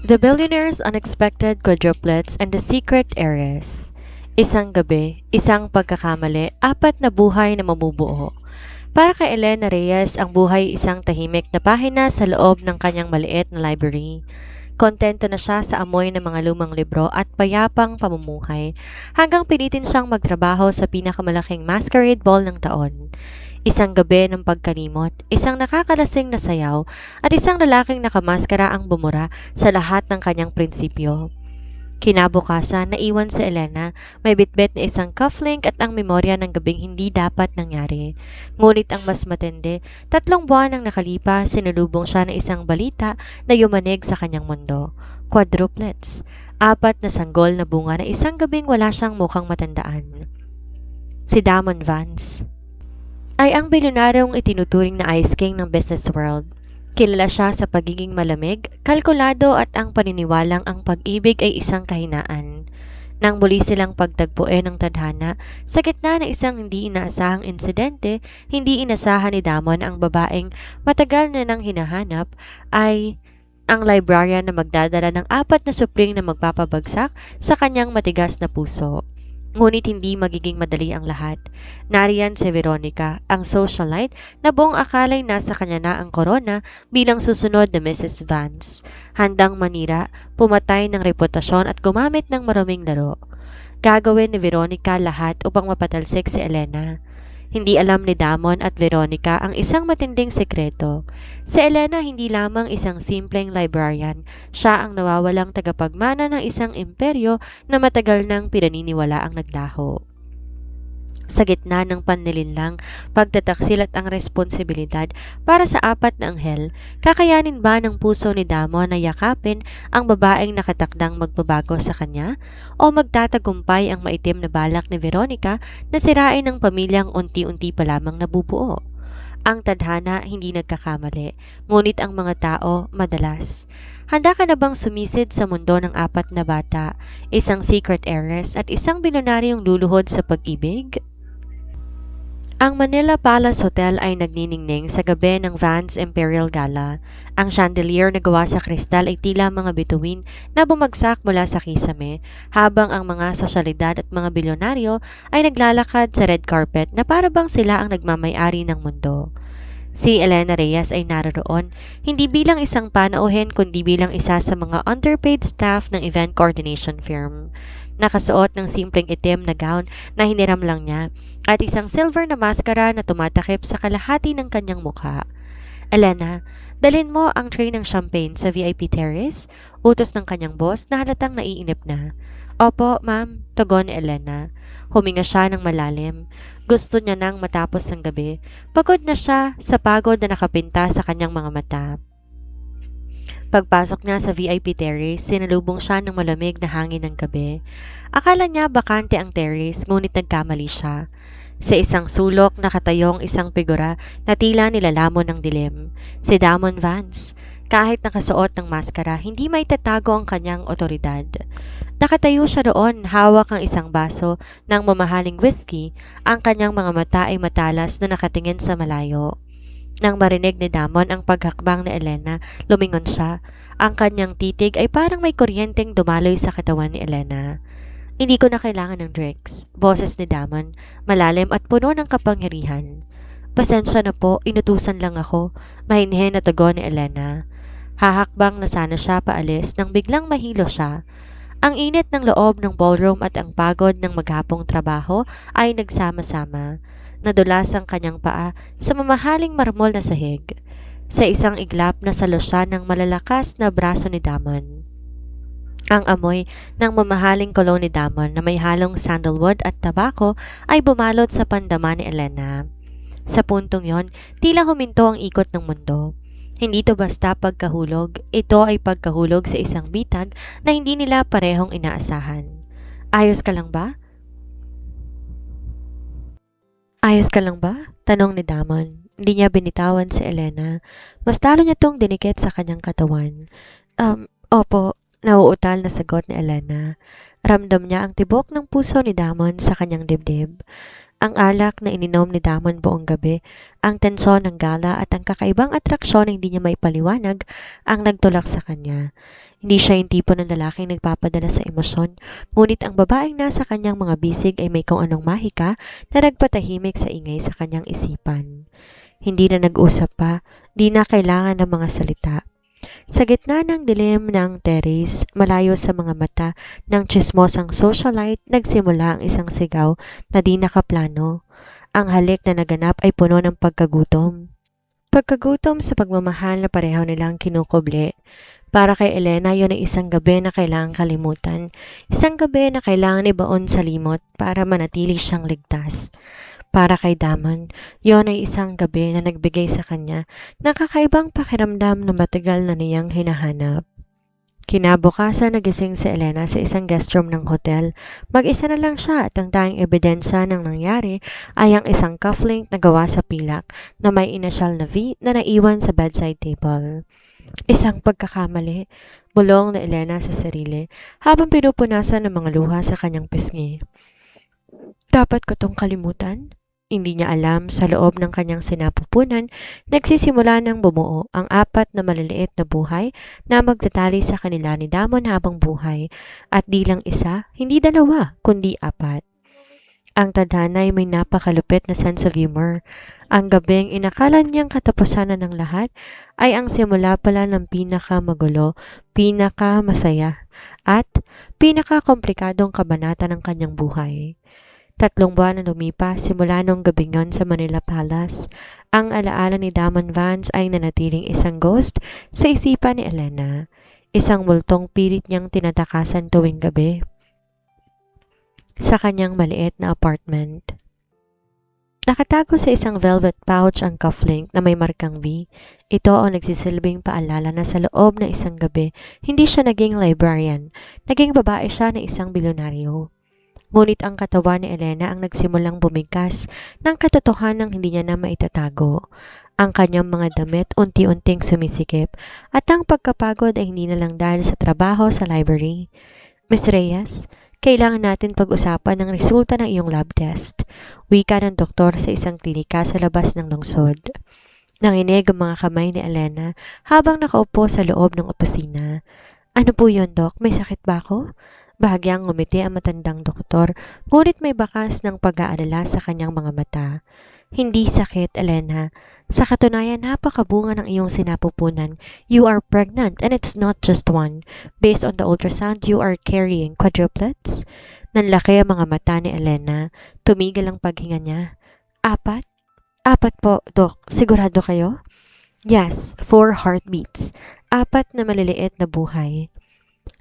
The Billionaire's Unexpected Quadruplets and the Secret Heiress. Isang gabi, isang pagkakamali, apat na buhay na mabubuo. Para kay Elena Reyes, ang buhay isang tahimik na pahina sa loob ng kanyang maliit na library. Kontento na siya sa amoy ng mga lumang libro at payapang pamumuhay hanggang pilitin siyang magtrabaho sa pinakamalaking masquerade ball ng taon. Isang gabi ng pagkalimot, isang nakakalasing na sayaw at isang lalaking nakamaskara ang bumura sa lahat ng kanyang prinsipyo. Kinabukasan, naiwan si Elena, may bitbit na isang cufflink at ang memorya ng gabing hindi dapat nangyari. Ngunit ang mas matindi, 3 buwan ang nakalipas, sinulubong siya ng isang balita na yumanig sa kanyang mundo. Quadruplets. 4 na sanggol na bunga na isang gabing wala siyang mukhang matandaan. Si Damon Vance ay ang bilyonaryong itinuturing na ice king ng business world. Kilala siya sa pagiging malamig, kalkulado at ang paniniwalang ang pag-ibig ay isang kahinaan. Nang muli silang pagtagpuin ng tadhana, sa gitna ng isang hindi inaasahang insidente, hindi inasahan ni Damon ang babaeng matagal na nang hinahanap ay ang librarian na magdadala ng 4 na supling na magpapabagsak sa kanyang matigas na puso. Ngunit hindi magiging madali ang lahat. Nariyan si Veronica, ang socialite na buong akala'y nasa kanya na ang korona bilang susunod na Mrs. Vance. Handang manira, pumatay ng reputasyon at gumamit ng maruming laro. Gagawin ni Veronica lahat upang mapatalsik si Elena. Hindi alam ni Damon at Veronica ang isang matinding sekreto. Si Elena hindi lamang isang simpleng librarian, siya ang nawawalang tagapagmana ng isang imperyo na matagal nang pinaniniwala ang naglaho. Sa gitna ng panlilinlang, pagtataksil at ang responsibilidad para sa 4 na anghel, kakayanin ba ng puso ni Damon na yakapin ang babaeng nakatakdang magbabago sa kanya? O magtatagumpay ang maitim na balak ni Veronica na sirain ang pamilyang unti-unti pa lamang nabubuo? Ang tadhana hindi nagkakamali, ngunit ang mga tao madalas. Handa ka na bang sumisid sa mundo ng 4 na bata, isang secret heiress at isang bilyonaryong luluhod sa pag-ibig? Ang Manila Palace Hotel ay nagniningning sa gabi ng Vance Imperial Gala. Ang chandelier na gawa sa kristal ay tila mga bituin na bumagsak mula sa kisame, habang ang mga sosyalidad at mga bilyonaryo ay naglalakad sa red carpet na para bang sila ang nagmamay-ari ng mundo. Si Elena Reyes ay naroon, hindi bilang isang panauhin kundi bilang isa sa mga underpaid staff ng event coordination firm. Nakasuot ng simpleng itim na gown na hiniram lang niya at isang silver na maskara na tumatakip sa kalahati ng kanyang mukha. Elena, dalhin mo ang tray ng champagne sa VIP terrace, utos ng kanyang boss na halatang naiinip na. Opo, ma'am, tugon ni Elena. Huminga siya ng malalim. Gusto niya nang matapos ng gabi. Pagod na siya sa pagod na nakapinta sa kanyang mga mata. Pagpasok niya sa VIP terrace, sinalubong siya ng malamig na hangin ng gabi. Akala niya bakante ang terrace, ngunit nagkamali siya. Sa isang sulok, nakatayong isang figura na tila nilalamon ng dilim. Si Damon Vance. Kahit nakasuot ng maskara, hindi may tatago ang kanyang otoridad. Nakatayo siya roon, hawak ang isang baso ng mamahaling whiskey. Ang kanyang mga mata ay matalas na nakatingin sa malayo. Nang marinig ni Damon ang paghakbang ni Elena, lumingon siya. Ang kanyang titig ay parang may kuryenteng dumaloy sa katawan ni Elena. Hindi ko na kailangan ng drinks. Boses ni Damon, malalim at puno ng kapangyarihan. Pasensya na po, inutusan lang ako. Mahinhin na tugon ni Elena. Hahakbang na sana siya paalis nang biglang mahilo siya. Ang init ng loob ng ballroom at ang pagod ng maghapong trabaho ay nagsama-sama. Nadulas ang kanyang paa sa mamahaling marmol na sahig. Sa isang iglap na salo siya ng malalakas na braso ni Damon. Ang amoy ng mamahaling cologne ni Damon na may halong sandalwood at tabako ay bumalot sa pandama ni Elena. Sa puntong yon, tila huminto ang ikot ng mundo. Hindi ito basta pagkahulog, ito ay pagkahulog sa isang bitag na hindi nila parehong inaasahan. Ayos ka lang ba? Ayos ka lang ba? Tanong ni Damon. Hindi niya binitawan si Elena. Mas lalo niya tong dinikit sa kanyang katawan. Opo, nauutal na sagot ni Elena. Ramdam niya ang tibok ng puso ni Damon sa kanyang dibdib. Ang alak na ininom ni Damon buong gabi, ang tensyon ng gala at ang kakaibang atraksyon na hindi niya maipaliwanag ang nagtulak sa kanya. Hindi siya yung tipo ng lalaking nagpapadala sa emosyon, ngunit ang babaeng nasa kanyang mga bisig ay may kung anong mahika na nagpatahimik sa ingay sa kanyang isipan. Hindi na nag-usap pa, di na kailangan ng mga salita. Sa gitna ng dilim ng terrace, malayo sa mga mata ng tsismosang socialite, nagsimula ang isang sigaw na di nakaplano. Ang halik na naganap ay puno ng pagkagutom. Pagkagutom sa pagmamahal na pareho nilang kinukuble. Para kay Elena, yun ay isang gabi na kailangang kalimutan. Isang gabi na kailangan ibaon sa limot para manatili siyang ligtas. Para kay Damon, yon ay isang gabi na nagbigay sa kanya ng kakaibang pakiramdam na matagal na niyang hinahanap. Kinabukasan nagising si Elena sa isang guest room ng hotel. Mag-isa na lang siya at ang tanging ebidensya ng nangyari ay ang isang cufflink na gawa sa pilak na may inasyal na V na naiwan sa bedside table. Isang pagkakamali, bulong na Elena sa sarili habang pinupunasan ng mga luha sa kanyang pisngi. Dapat ko tong kalimutan? Hindi niya alam, sa loob ng kanyang sinapupunan, nagsisimula ng bumuo ang apat na maliliit na buhay na magtatali sa kanila ni Damon habang buhay. At di lang isa, hindi dalawa, kundi apat. Ang tadhana ay may napakalupit na sense of humor. Ang gabing inakala niyang katapusan na ng lahat ay ang simula pala ng pinakamagulo, pinakamasaya, at pinakakomplikadong kabanata ng kanyang buhay. 3 buwan na lumipas simula nung gabing yon sa Manila Palace. Ang alaala ni Damon Vance ay nanatiling isang ghost sa isipan ni Elena. Isang multong pilit niyang tinatakasan tuwing gabi sa kanyang maliit na apartment. Nakatago sa isang velvet pouch ang cufflink na may markang V. Ito ang nagsisilbing paalala na sa loob ng isang gabi, hindi siya naging librarian. Naging babae siya na isang bilyonaryo. Ngunit ang katawan ni Elena ang nagsimulang bumigkas ng katotohanang hindi niya na maitatago. Ang kanyang mga damit unti-unting sumisikip at ang pagkapagod ay hindi na lang dahil sa trabaho sa library. Miss Reyes, kailangan natin pag-usapan ang resulta ng iyong lab test. Wika ng doktor sa isang klinika sa labas ng lungsod. Nanginig ang mga kamay ni Elena habang nakaupo sa loob ng opisina. Ano po yun, Dok? May sakit ba ako? Bahagyang ngumiti ang matandang doktor, ngunit may bakas ng pag-aalala sa kanyang mga mata. Hindi sakit, Elena. Sa katunayan, napakabunga ng iyong sinapupunan. You are pregnant and it's not just one. Based on the ultrasound, you are carrying quadruplets. Nanlaki ang mga mata ni Elena. Tumigil ang paghinga niya. 4? 4 po, Dok. Sigurado kayo? Yes, 4 heartbeats. 4 na maliliit na buhay.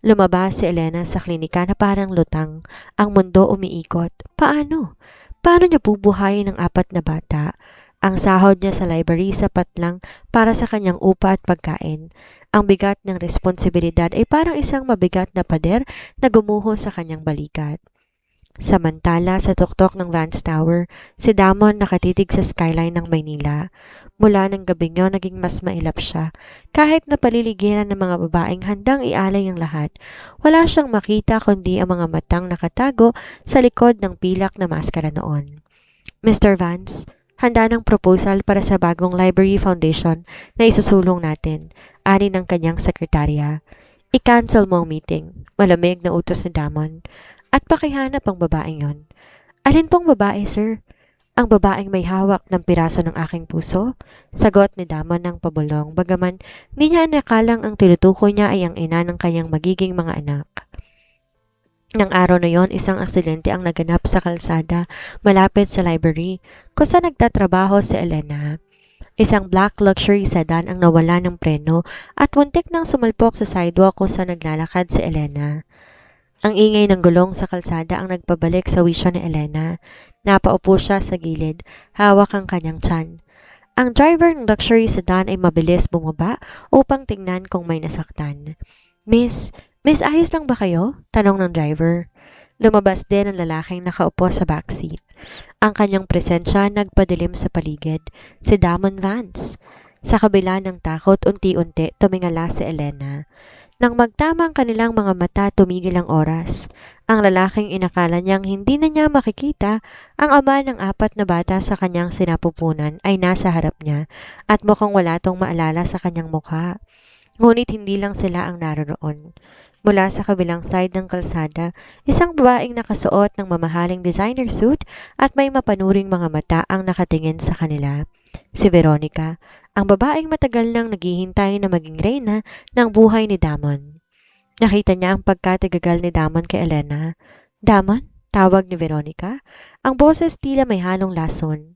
Lumabas si Elena sa klinika na parang lutang. Ang mundo umiikot. Paano? Paano niya bubuhayin ang 4 na bata? Ang sahod niya sa library sapat lang para sa kanyang upa at pagkain. Ang bigat ng responsibilidad ay parang isang mabigat na pader na gumuho sa kanyang balikat. Samantala sa tuktok ng Vance Tower, si Damon nakatitig sa skyline ng Maynila. Mula ng gabing yun, naging mas mailap siya. Kahit na paliligiran ng mga babaeng handang ialay ang lahat, wala siyang makita kundi ang mga matang nakatago sa likod ng pilak na maskara noon. Mr. Vance, handa ng proposal para sa bagong library foundation na isusulong natin, ani ng kanyang sekretarya. I-cancel mo ang meeting, malamig na utos ni Damon. At pakihanap ang babaeng yon. Alin pong babae, sir? Ang babaeng may hawak ng piraso ng aking puso? Sagot ni Damon ng pabulong, bagaman di niya nakalang ang tinutukoy niya ay ang ina ng kanyang magiging mga anak. Nang araw na yon, isang aksidente ang naganap sa kalsada malapit sa library kung saan nagtatrabaho si Elena. Isang black luxury sedan ang nawala ng preno at muntik nang sumalpok sa sidewalk kung saan naglalakad si Elena. Ang ingay ng gulong sa kalsada ang nagpabalik sa wisyo ni Elena. Napaupo siya sa gilid, hawak ang kanyang tiyan. Ang driver ng luxury sedan ay mabilis bumaba upang tingnan kung may nasaktan. Miss, ayos lang ba kayo? Tanong ng driver. Lumabas din ang lalaking nakaupo sa backseat. Ang kanyang presensya nagpadilim sa paligid, si Damon Vance. Sa kabila ng takot, unti-unti tumingala si Elena. Nang magtama ang kanilang mga mata, tumigil ang oras. Ang lalaking inakala niyang hindi na niya makikita ang ama ng 4 na bata sa kanyang sinapupunan ay nasa harap niya at mukhang wala tong maalala sa kanyang mukha. Ngunit hindi lang sila ang naroon. Mula sa kabilang side ng kalsada, isang babaeng nakasuot ng mamahaling designer suit at may mapanuring mga mata ang nakatingin sa kanila. Si Veronica, ang babaeng matagal nang naghihintay na maging reyna ng buhay ni Damon. Nakita niya ang pagkatagagal ni Damon kay Elena. Damon? Tawag ni Veronica. Ang boses tila may halong lason.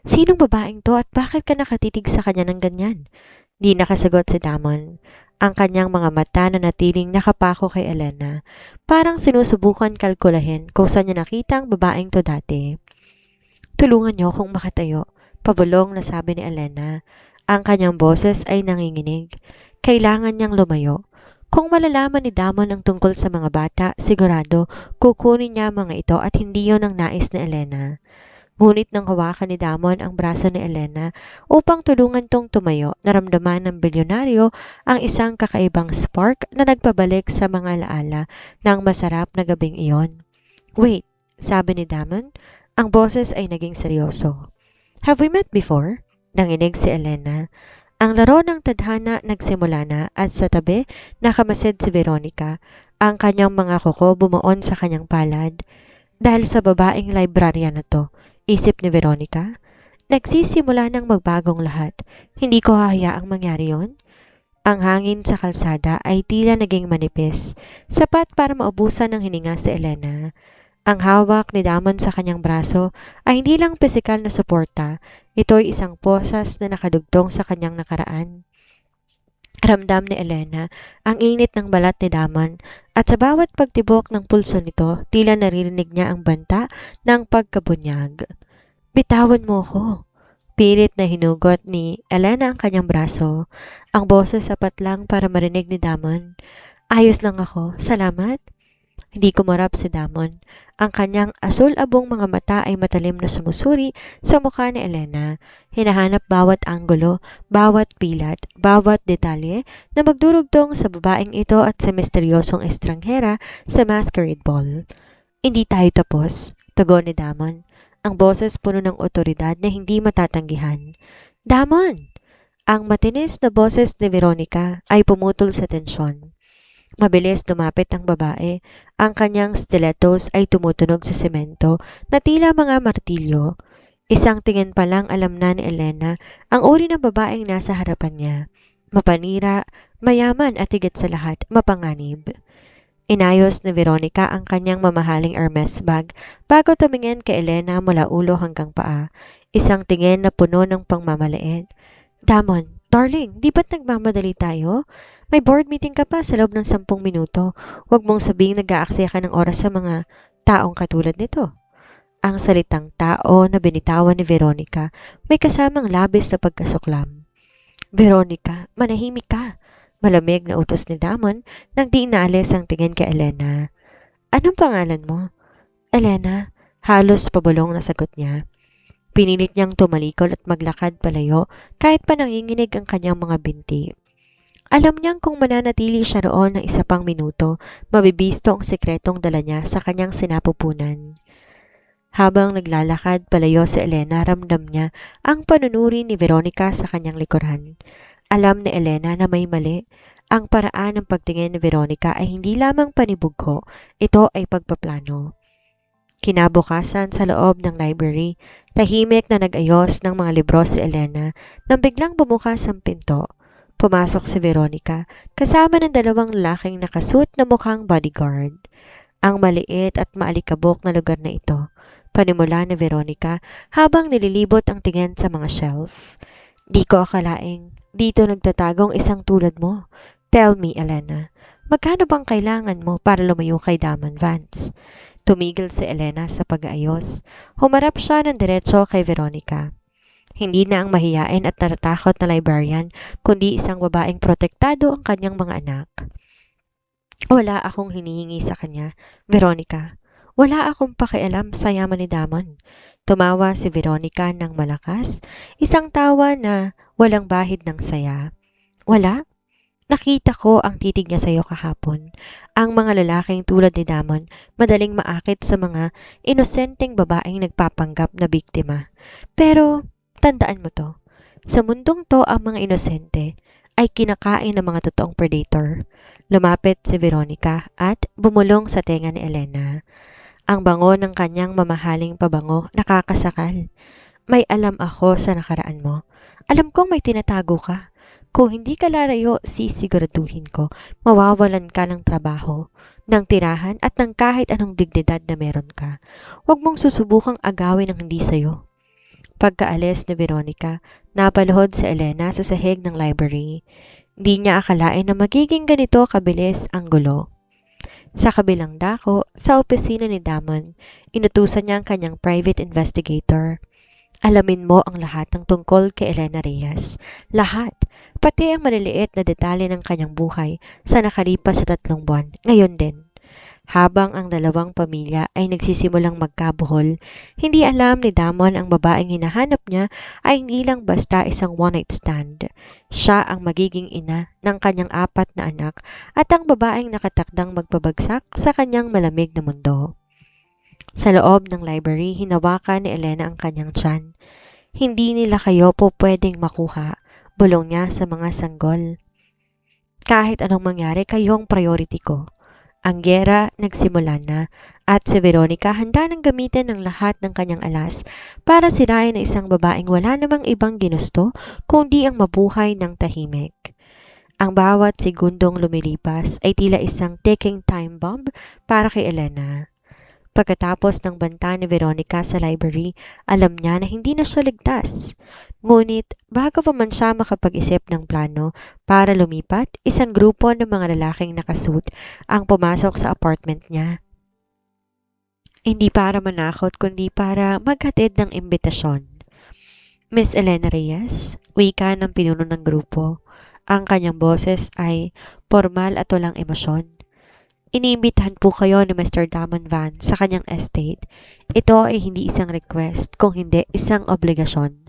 Sinong babaeng to at bakit ka nakatitig sa kanya ng ganyan? Di nakasagot si Damon. Ang kanyang mga mata na natiling nakapako kay Elena. Parang sinusubukan kalkulahin kung saan niya nakita ang babaeng to dati. Tulungan niyo akong makatayo. Pabulong na sabi ni Elena. Ang kanyang boses ay nanginginig. Kailangan niyang lumayo. Kung malalaman ni Damon ang tungkol sa mga bata, sigurado kukunin niya mga ito at hindi yon ang nais ni Elena. Ngunit nang hawakan ni Damon ang braso ni Elena upang tulungan tong tumayo, naramdaman ng bilyonaryo ang isang kakaibang spark na nagpabalik sa mga alaala ng masarap na gabing iyon. Wait, sabi ni Damon, ang boses ay naging seryoso. Have we met before? Nanginig si Elena. Ang laro ng tadhana nagsimula na at sa tabi nakamasid si Veronica. Ang kanyang mga kuko bumuon sa kanyang palad. Dahil sa babaeng librarya na to, isip ni Veronica, nagsisimula ng magbagong lahat. Hindi ko hahayaang mangyari yon. Ang hangin sa kalsada ay tila naging manipis, sapat para maubusan ng hininga si Elena. Ang hawak ni Damon sa kanyang braso ay hindi lang pisikal na suporta, ito'y isang posas na nakadugtong sa kanyang nakaraan. Ramdam ni Elena ang init ng balat ni Damon at sa bawat pagtibok ng pulso nito, tila naririnig niya ang banta ng pagkabunyag. Bitawan mo ko. Pilit na hinugot ni Elena ang kanyang braso. Ang boses sapat lang para marinig ni Damon. Ayos lang ako, salamat. Hindi kumarap si Damon. Ang kanyang asul-abong mga mata ay matalim na sumusuri sa mukha ni Elena. Hinahanap bawat anggulo, bawat pilat, bawat detalye na magdurugtong sa babaeng ito at sa misteryosong estranghera sa masquerade ball. Hindi tayo tapos, tugon ni Damon. Ang boses puno ng otoridad na hindi matatanggihan. Damon! Ang matinis na boses ni Veronica ay pumutol sa tensyon. Mabilis lumapit ang babae. Ang kanyang stilettos ay tumutunog sa semento na tila mga martilyo. Isang tingin pa lang alam na ni Elena ang uri ng babaeng nasa harapan niya. Mapanira, mayaman at higit sa lahat, mapanganib. Inayos ni Veronica ang kanyang mamahaling Hermes bag bago tumingin kay Elena mula ulo hanggang paa. Isang tingin na puno ng pangmamaliit. Damon, darling, di ba't nagmamadali tayo? May board meeting ka pa sa loob ng 10 minuto. Huwag mong sabihing nag-aaksaya ka ng oras sa mga taong katulad nito. Ang salitang tao na binitawan ni Veronica may kasamang labis na pagkasuklam. Veronica, manahimik ka. Malamig na utos ni Damon nang di inaalis ang tingin kay Elena. Anong pangalan mo? Elena, halos pabulong na sagot niya. Pinilit niyang tumalikod at maglakad palayo kahit pa nanginginig ang kanyang mga binti. Alam niyang kung mananatili siya roon ng 1 pang minuto, mabibisto ang sekretong dala niya sa kanyang sinapupunan. Habang naglalakad palayo si Elena, ramdam niya ang panunuri ni Veronica sa kanyang likuran. Alam ni Elena na may mali. Ang paraan ng pagtingin ni Veronica ay hindi lamang panibugho, ito ay pagpaplano. Kinabukasan sa loob ng library, tahimik na nag-ayos ng mga libro si Elena nang biglang bumukas ang pinto. Pumasok si Veronica kasama ng 2 lalaking nakasuit na mukhang bodyguard. Ang maliit at maalikabok na lugar na ito, panimula ni Veronica habang nililibot ang tingin sa mga shelf. Di ko akalaing dito nagtatagong isang tulad mo. Tell me, Elena, magkano bang kailangan mo para lumayo kay Damon Vance? Tumigil si Elena sa pag-aayos. Humarap siya ng diretso kay Veronica. Hindi na ang mahiyain at natatakot na librarian, kundi isang babaeng protektado ang kanyang mga anak. Wala akong hinihingi sa kanya, Veronica. Wala akong pakialam sa yaman ni Damon. Tumawa si Veronica ng malakas, isang tawa na walang bahid ng saya. Wala? Nakita ko ang titig niya sa'yo kahapon. Ang mga lalaking tulad ni Damon, madaling maakit sa mga inosenteng babaeng nagpapanggap na biktima. Pero, tandaan mo to, sa mundong to ang mga inosente ay kinakain ng mga totoong predator. Lumapit si Veronica at bumulong sa tenga ni Elena. Ang bango ng kanyang mamahaling pabango nakakasakal. May alam ako sa nakaraan mo. Alam kong may tinatago ka. Kung hindi ka lalayo, sisiguraduhin ko, mawawalan ka ng trabaho, ng tirahan at ng kahit anong dignidad na meron ka. Huwag mong susubukang agawin ang hindi sayo. Pagkaalis ni Veronica, napaluhod si Elena sa sahig ng library. Hindi niya akalain na magiging ganito kabilis ang gulo. Sa kabilang dako, sa opisina ni Damon, inutusan niya ang kanyang private investigator. Alamin mo ang lahat ng tungkol kay Elena Reyes. Lahat. Pati ang maliliit na detalye ng kanyang buhay sa nakalipas sa 3 buwan. Ngayon din. Habang ang dalawang pamilya ay nagsisimulang magkabuhol, hindi alam ni Damon ang babaeng hinahanap niya ay hindi lang basta isang one-night stand. Siya ang magiging ina ng kanyang 4 na anak at ang babaeng nakatakdang magpabagsak sa kanyang malamig na mundo. Sa loob ng library, hinawakan ni Elena ang kanyang tiyan. Hindi nila kayo po pwedeng makuha, bulong niya sa mga sanggol. Kahit anong mangyari, kayo ang priority ko. Ang gera nagsimula na at si Veronica handa nang gamitin ng lahat ng kanyang alas para sirain na isang babaeng wala namang ibang ginusto kundi ang mabuhay ng tahimik. Ang bawat segundong lumilipas ay tila isang ticking time bomb para kay Elena. Pagkatapos ng banta ni Veronica sa library, alam niya na hindi na siya ligtas. Ngunit bago pa man siya makapag-isip ng plano para lumipat, isang grupo ng mga lalaking nakasuit ang pumasok sa apartment niya. Hindi para manakot kundi para maghatid ng imbitasyon. Miss Elena Reyes, wika ng pinuno ng grupo. Ang kanyang boses ay formal at walang emosyon. Iniimbitahan po kayo ni Mr. Damon Van sa kanyang estate. Ito ay hindi isang request, kung hindi isang obligasyon.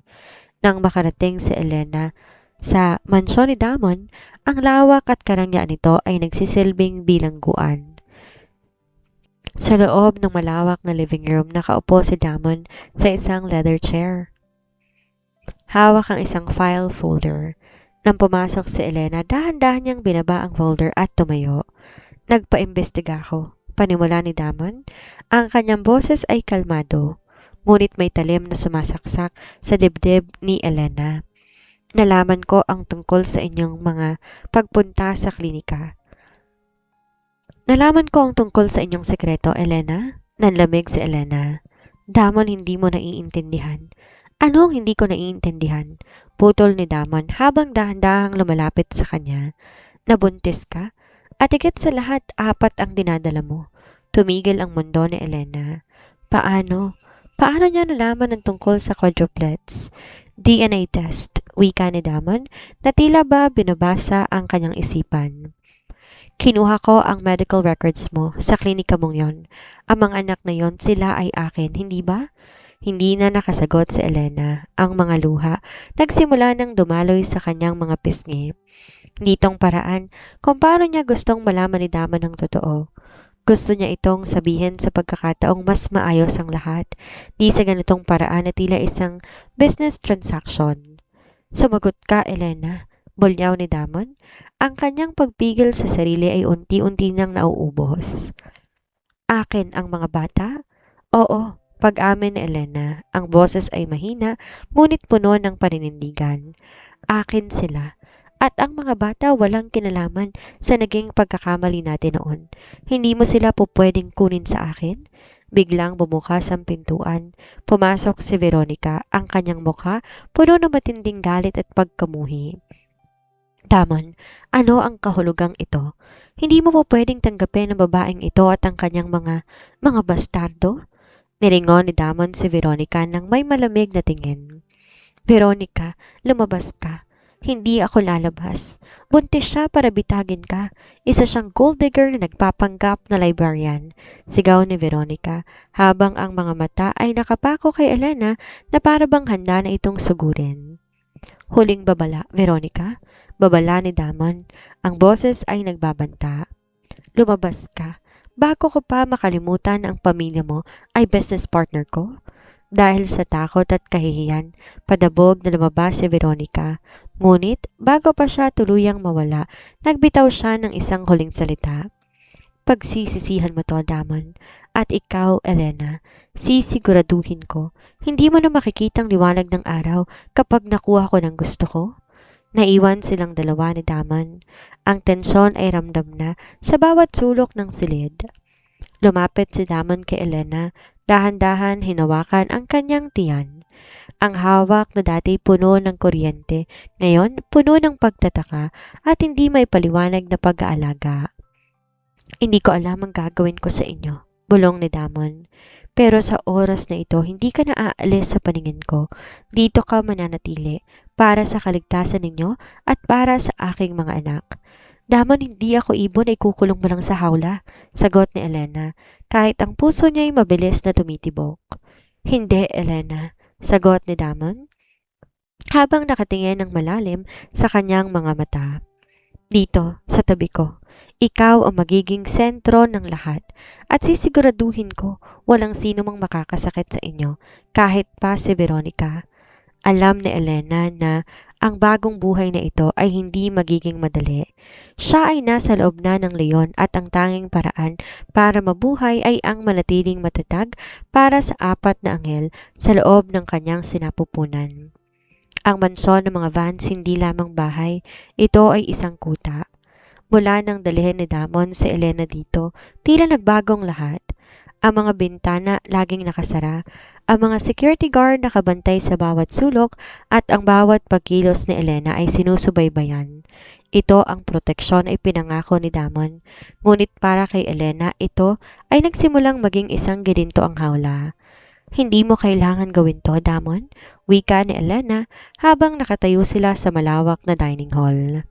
Nang makarating si Elena sa mansyon ni Damon, ang lawak at karangyaan nito ay nagsisilbing bilangguan. Sa loob ng malawak na living room, nakaupo si Damon sa isang leather chair. Hawak ang isang file folder. Nang pumasok si Elena, dahan-dahan niyang binaba ang folder at tumayo. Nagpaimbestiga ako, panimula ni Damon. Ang kanyang boses ay kalmado, ngunit may talim na sumasaksak sa dibdib ni Elena. Nalaman ko ang tungkol sa inyong mga pagpunta sa klinika. Nalaman ko ang tungkol sa inyong sekreto, Elena. Nanlamig si Elena. Damon, hindi mo naiintindihan. Ano ang hindi ko naiintindihan? Putol ni Damon habang dahan-dahang lumalapit sa kanya. Nabuntis ka? At higit sa lahat, 4 ang dinadala mo. Tumigil ang mundo ni Elena. Paano? Paano niya nalaman ang tungkol sa quadruplets? DNA test, wika ni Damon, na tila ba binabasa ang kanyang isipan. Kinuha ko ang medical records mo sa klinika mong yon. Ang mga anak na yon, sila ay akin, hindi ba? Hindi na nakasagot si Elena. Ang mga luha nagsimula nang dumaloy sa kanyang mga pisngi. Ditong paraan kung paano niya gustong malaman ni Damon ang totoo. Gusto niya itong sabihin sa pagkakataong mas maayos ang lahat, di sa ganitong paraan na tila isang business transaction. Sumagot ka, Elena, bulyaw ni Damon. Ang kanyang pagpigil sa sarili ay unti-unti nang nauubos. Akin ang mga bata? Oo, pag-amin ni Elena. Ang boses ay mahina, ngunit puno ng paninindigan. Akin sila. At ang mga bata walang kinalaman sa naging pagkakamali natin noon. Hindi mo sila po pwedeng kunin sa akin? Biglang bumukas ang pintuan. Pumasok si Veronica, ang kanyang mukha puno ng matinding galit at pagkamuhi. Damon, ano ang kahulugang ito? Hindi mo po pwedeng tanggapin ang babaeng ito at ang kanyang mga bastardo? Nilingon ni Damon si Veronica nang may malamig na tingin. Veronica, lumabas ka. Hindi ako lalabas. Buntis siya para bitagin ka. Isa siyang gold digger na nagpapanggap na librarian. Sigaw ni Veronica habang ang mga mata ay nakapako kay Elena na para bang handa na itong sugurin. Huling babala, Veronica. Babala ni Damon. Ang boses ay nagbabanta. Lumabas ka. Bago ko pa makalimutan ang pamilya mo ay business partner ko. Dahil sa takot at kahihiyan, padabog na lumabas si Veronica. Ngunit bago pa siya tuluyang mawala, nagbitaw siya ng isang huling salita. Pagsisisihan mo to, Damon. At ikaw, Elena, sisiguraduhin ko, hindi mo na makikitang liwanag ng araw kapag nakuha ko ng gusto ko. Naiwan silang dalawa ni Damon. Ang tensyon ay ramdam na sa bawat sulok ng silid. Lumapit si Damon kay Elena, dahan-dahan hinawakan ang kanyang tiyan. Ang hawak na dati puno ng kuryente, ngayon puno ng pagtataka at hindi may paliwanag na pag-aalaga. Hindi ko alam ang gagawin ko sa inyo, bulong ni Damon. Pero sa oras na ito, hindi ka na aalis sa paningin ko. Dito ka mananatili para sa kaligtasan ninyo at para sa aking mga anak. Damon, hindi ako ibon ay kukulong mo lang sa hawla, sagot ni Elena, kahit ang puso niya ay mabilis na tumitibok. Hindi, Elena, sagot ni Damon, habang nakatingin ng malalim sa kanyang mga mata. Dito, sa tabi ko, ikaw ang magiging sentro ng lahat at sisiguraduhin ko walang sino mang makakasakit sa inyo, kahit pa si Veronica. Alam ni Elena na ang bagong buhay na ito ay hindi magiging madali. Siya ay nasa loob na ng leon at ang tanging paraan para mabuhay ay ang manatiling matatag para sa apat na anghel sa loob ng kanyang sinapupunan. Ang mansyon ng mga Vance hindi lamang bahay, ito ay isang kuta. Mula nang dalhin ni Damon si Elena dito, tila nagbagong lahat. Ang mga bintana laging nakasara, ang mga security guard nakabantay sa bawat sulok at ang bawat pagkilos ni Elena ay sinusubaybayan. Ito ang proteksyon ay pinangako ni Damon, ngunit para kay Elena ito ay nagsimulang maging isang gininto ang hawla. Hindi mo kailangan gawin to, Damon, wika ni Elena habang nakatayo sila sa malawak na dining hall.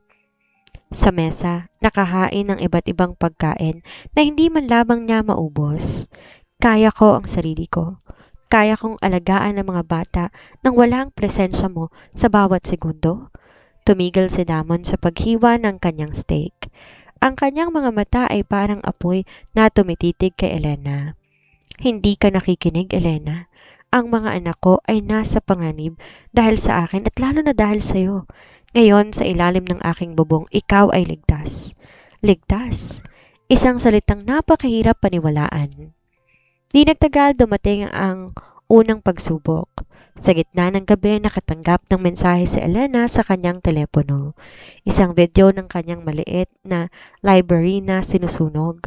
Sa mesa, nakahain ng iba't ibang pagkain na hindi man lamang niya maubos. Kaya ko ang sarili ko. Kaya kong alagaan ang mga bata nang walang presensya mo sa bawat segundo. Tumigil si Damon sa paghiwa ng kanyang steak. Ang kanyang mga mata ay parang apoy na tumititig kay Elena. Hindi ka nakikinig, Elena. Ang mga anak ko ay nasa panganib dahil sa akin at lalo na dahil sa iyo. Ngayon, sa ilalim ng aking bubong, ikaw ay ligtas. Ligtas? Isang salitang napakahirap paniwalaan. Di nagtagal dumating ang unang pagsubok. Sa gitna ng gabi, nakatanggap ng mensahe si Elena sa kanyang telepono. Isang video ng kanyang maliit na library na sinusunog.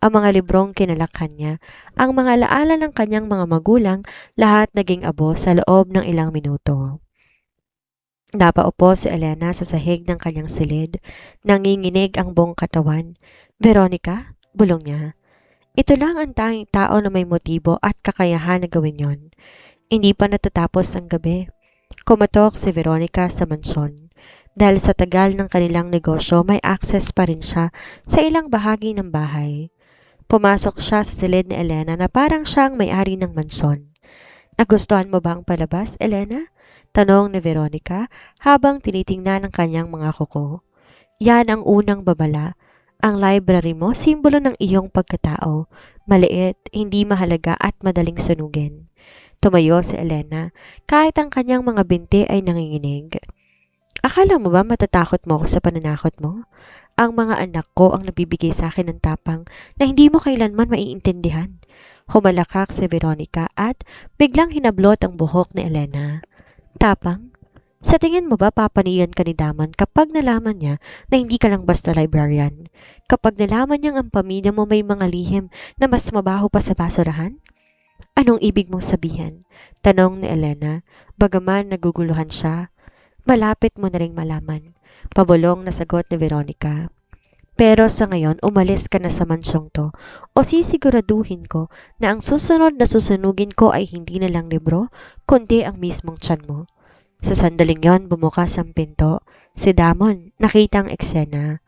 Ang mga librong kinalakhan niya, ang mga laala ng kanyang mga magulang, lahat naging abo sa loob ng ilang minuto. Napaupo si Elena sa sahig ng kanyang silid. Nanginginig ang buong katawan. Veronica, bulong niya. Ito lang ang tanging tao na may motibo at kakayahan na gawin yon. Hindi pa natatapos ang gabi. Kumatok si Veronica sa mansyon. Dahil sa tagal ng kanilang negosyo, may access pa rin siya sa ilang bahagi ng bahay. Pumasok siya sa silid ni Elena na parang siyang may-ari ng mansyon. Nagustuhan mo ba ang palabas, Elena? Tanong ni Veronica habang tinitingnan ang kanyang mga kuko. Yan ang unang babala. Ang library mo, simbolo ng iyong pagkatao. Maliit, hindi mahalaga at madaling sunugin. Tumayo si Elena kahit ang kanyang mga binti ay nanginginig. Akala mo ba matatakot mo ako sa pananakot mo? Ang mga anak ko ang nabibigay sa akin ng tapang na hindi mo kailanman maiintindihan. Humalakak si Veronica at biglang hinablot ang buhok ni Elena. Tapang? Sa tingin mo ba papaniyan ka ni Damon kapag nalaman niya na hindi ka lang basta librarian? Kapag nalaman niyang ang pamilya mo may mga lihim na mas mabaho pa sa basurahan? Anong ibig mong sabihin? Tanong ni Elena, bagaman naguguluhan siya. Malapit mo na ring malaman. Pabulong na sagot ni Veronica. Pero sa ngayon, umalis ka na sa mansyong to o sisiguraduhin ko na ang susunod na susunugin ko ay hindi na lang libro, kundi ang mismong tiyan mo. Sa sandaling yon, bumukas ang pinto. Si Damon, nakita ang eksena.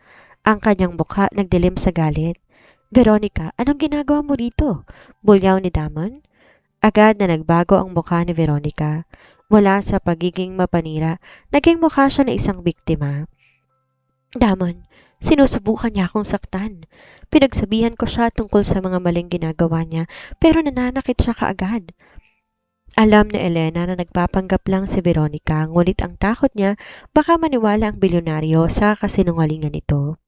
Ang kanyang mukha nagdilim sa galit. Veronica, anong ginagawa mo rito? Bulyaw ni Damon. Agad na nagbago ang mukha ni Veronica. Mula sa pagiging mapanira, naging mukha siya na isang biktima. Damon, sinusubukan niya akong saktan. Pinagsabihan ko siya tungkol sa mga maling ginagawa niya pero nananakit siya kaagad. Alam ni Elena na nagpapanggap lang si Veronica, ngunit ang takot niya baka maniwala ang bilyonaryo sa kasinungalingan nito.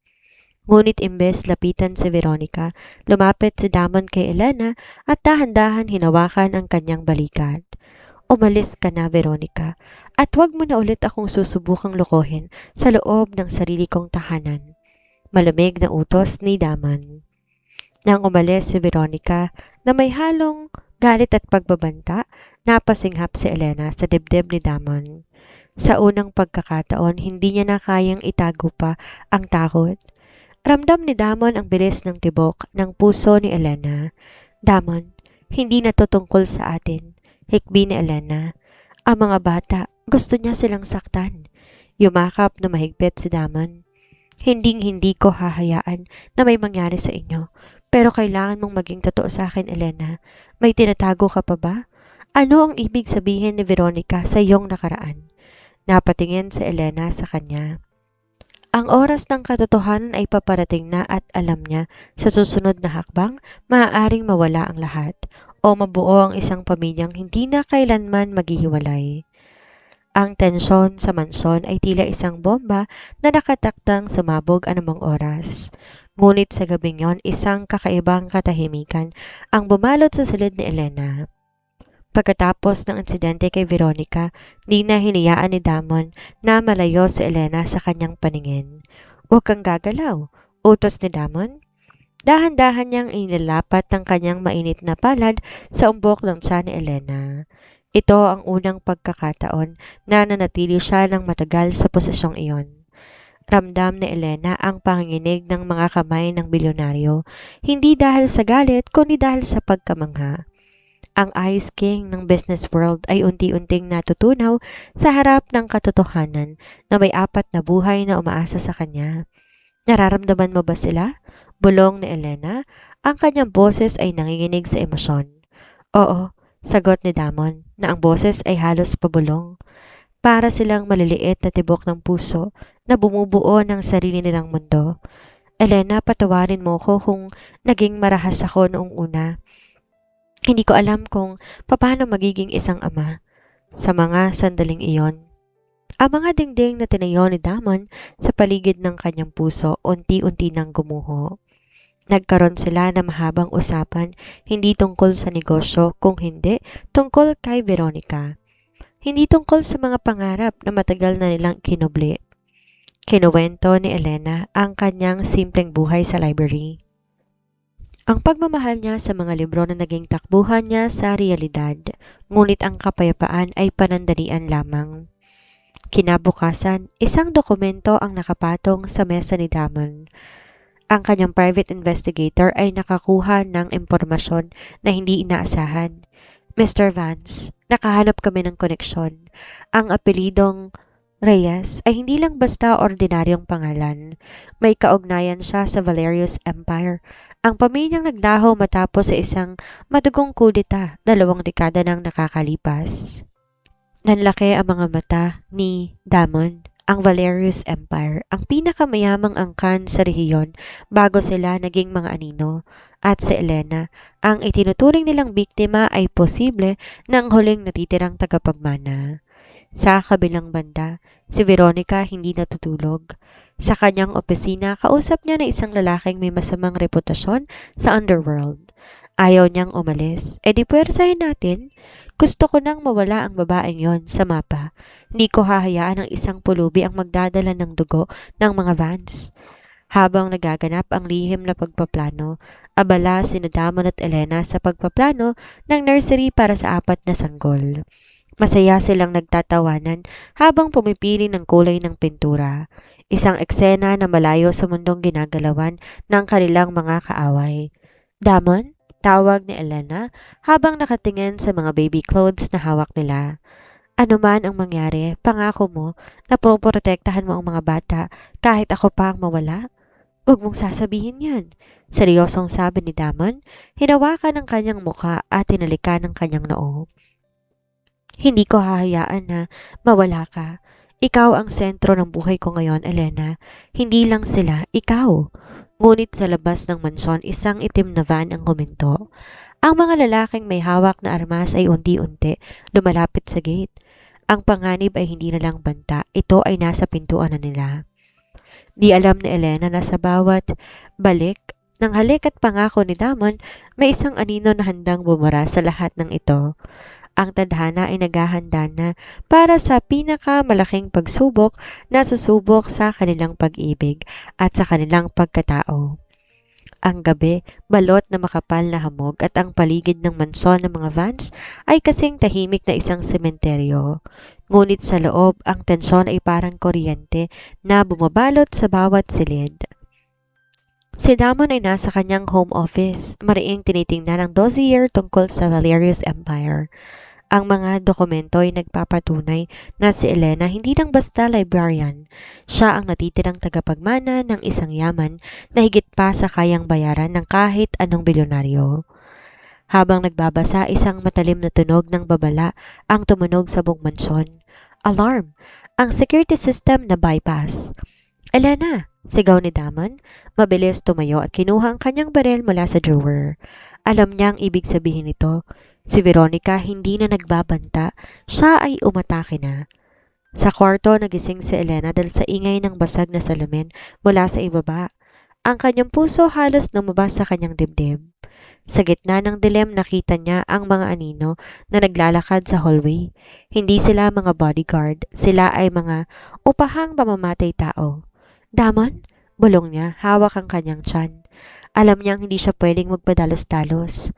Ngunit imbes lapitan si Veronica, lumapit si Damon kay Elena at dahan-dahan hinawakan ang kanyang balikat. Umalis ka na, Veronica, at huwag mo na ulit akong susubukang lokohin sa loob ng sarili kong tahanan. Malamig na utos ni Damon. Nang umalis si Veronica na may halong galit at pagbabanta, napasinghap si Elena sa dibdib ni Damon. Sa unang pagkakataon, hindi niya na kayang itago pa ang takot. Ramdam ni Damon ang bilis ng tibok ng puso ni Elena. Damon, hindi na to tungkol sa atin. Hikbi ni Elena. Ang mga bata, gusto niya silang saktan. Yumakap na mahigpit si Damon. Hindi ko hahayaan na may mangyari sa inyo. Pero kailangan mong maging totoo sa akin, Elena. May tinatago ka pa ba? Ano ang ibig sabihin ni Veronica sa iyong nakaraan? Napatingin si Elena sa kanya. Ang oras ng katotohanan ay paparating na at alam niya sa susunod na hakbang maaaring mawala ang lahat o mabuo ang isang pamilyang hindi na kailanman maghihiwalay. Ang tensyon sa mansyon ay tila isang bomba na nakatakdang sumabog anumang oras. Ngunit sa gabing yon, isang kakaibang katahimikan ang bumalot sa silid ni Elena. Pagkatapos ng insidente kay Veronica, di na hinayaan ni Damon na malayo si Elena sa kanyang paningin. Huwag kang gagalaw, utos ni Damon. Dahan-dahan niyang inilapat ng kanyang mainit na palad sa umbok ng tiyan ni Elena. Ito ang unang pagkakataon na nanatili siya ng matagal sa posisyong iyon. Ramdam ni Elena ang panginginig ng mga kamay ng bilyonaryo, hindi dahil sa galit kundi dahil sa pagkamangha. Ang Ice King ng business world ay unti-unting natutunaw sa harap ng katotohanan na may 4 na buhay na umaasa sa kanya. Nararamdaman mo ba sila? Bulong ni Elena. Ang kanyang boses ay nanginginig sa emosyon. Oo, sagot ni Damon na ang boses ay halos pabulong. Para silang maliliit na tibok ng puso na bumubuo ng sarili nilang mundo. Elena, patawarin mo ko kung naging marahas ako noong una. Hindi ko alam kung paano magiging isang ama. Sa mga sandaling iyon, ang mga dingding na tinayo ni Damon sa paligid ng kanyang puso unti-unti nang gumuho. Nagkaroon sila ng mahabang usapan, hindi tungkol sa negosyo, kung hindi tungkol kay Veronica. Hindi tungkol sa mga pangarap na matagal na nilang kinubli. Kinuwento ni Elena ang kanyang simpleng buhay sa library. Ang pagmamahal niya sa mga libro na naging takbuhan niya sa realidad, ngunit ang kapayapaan ay panandalian lamang. Kinabukasan, isang dokumento ang nakapatong sa mesa ni Damon. Ang kanyang private investigator ay nakakuha ng impormasyon na hindi inaasahan. Mr. Vance, nakahanap kami ng koneksyon. Ang apelidong Reyes ay hindi lang basta ordinaryong pangalan. May kaugnayan siya sa Valerius Empire. Ang pamilyang naglaho matapos sa isang madugong kudeta 2 dekada nang nakakalipas. Nanlaki ang mga mata ni Damon. Ang Valerius Empire, ang pinakamayamang angkan sa rehiyon bago sila naging mga anino. At si Elena, ang itinuturing nilang biktima ay posible ng huling natitirang tagapagmana. Sa kabilang banda, si Veronica hindi natutulog. Sa kanyang opisina, kausap niya na isang lalaking may masamang reputasyon sa underworld. Ayaw niyang umalis. E di puwersahin natin. Gusto ko nang mawala ang babaeng yon sa mapa. Hindi ko hahayaan ang isang pulubi ang magdadala ng dugo ng mga Vance. Habang nagaganap ang lihim na pagpaplano, abala sina Damon at Elena sa pagpaplano ng nursery para sa 4 na sanggol. Masaya silang nagtatawanan habang pumipili ng kulay ng pintura. Isang eksena na malayo sa mundong ginagalawan ng kanilang mga kaaway. Damon? Tawag ni Elena habang nakatingin sa mga baby clothes na hawak nila. Ano man ang mangyari, pangako mo na poprotektahan mo ang mga bata kahit ako pa ang mawala? Huwag mong sasabihin yan. Seryosong sabi ni Damon, hinawakan ng kanyang mukha at tinalikan ng kanyang noo. Hindi ko hahayaan na mawala ka. Ikaw ang sentro ng buhay ko ngayon, Elena. Hindi lang sila, ikaw. Ngunit sa labas ng mansyon, isang itim na van ang huminto. Ang mga lalaking may hawak na armas ay unti-unti lumalapit sa gate. Ang panganib ay hindi na lang banta, ito ay nasa pintuan na nila. Di alam ni Elena na sa bawat balik ng halik at pangako ni Damon, may isang anino na handang bumara sa lahat ng ito. Ang tadhana ay naghahanda na para sa pinakamalaking pagsubok na susubok sa kanilang pag-ibig at sa kanilang pagkatao. Ang gabi, balot na makapal na hamog at ang paligid ng manson ng mga vans ay kasing tahimik na isang sementeryo. Ngunit sa loob, ang tensyon ay parang kuryente na bumabalot sa bawat silid. Si Damon ay nasa kanyang home office, mariing tinitingnan ang dossier tungkol sa Valerius Empire. Ang mga dokumento ay nagpapatunay na si Elena hindi lang basta librarian. Siya ang natitirang tagapagmana ng isang yaman na higit pa sa kayang bayaran ng kahit anong bilyonaryo. Habang nagbabasa, isang matalim na tunog ng babala ang tumunog sa buong mansyon. Alarm! Ang security system na bypass. Elena! Sigaw ni Damon. Mabilis tumayo at kinuha ang kanyang barel mula sa drawer. Alam niya ang ibig sabihin nito. Si Veronica hindi na nagbabanta, siya ay umatake na. Sa kwarto nagising si Elena dahil sa ingay ng basag na salamin mula sa ibaba. Ang kanyang puso halos lumabas sa kanyang dibdib. Sa gitna ng dilim nakita niya ang mga anino na naglalakad sa hallway. Hindi sila mga bodyguard, sila ay mga upahang pamamatay tao. Damon? Bulong niya, hawak ang kanyang tiyan. Alam niyang hindi siya pwedeng magpadalos-dalos.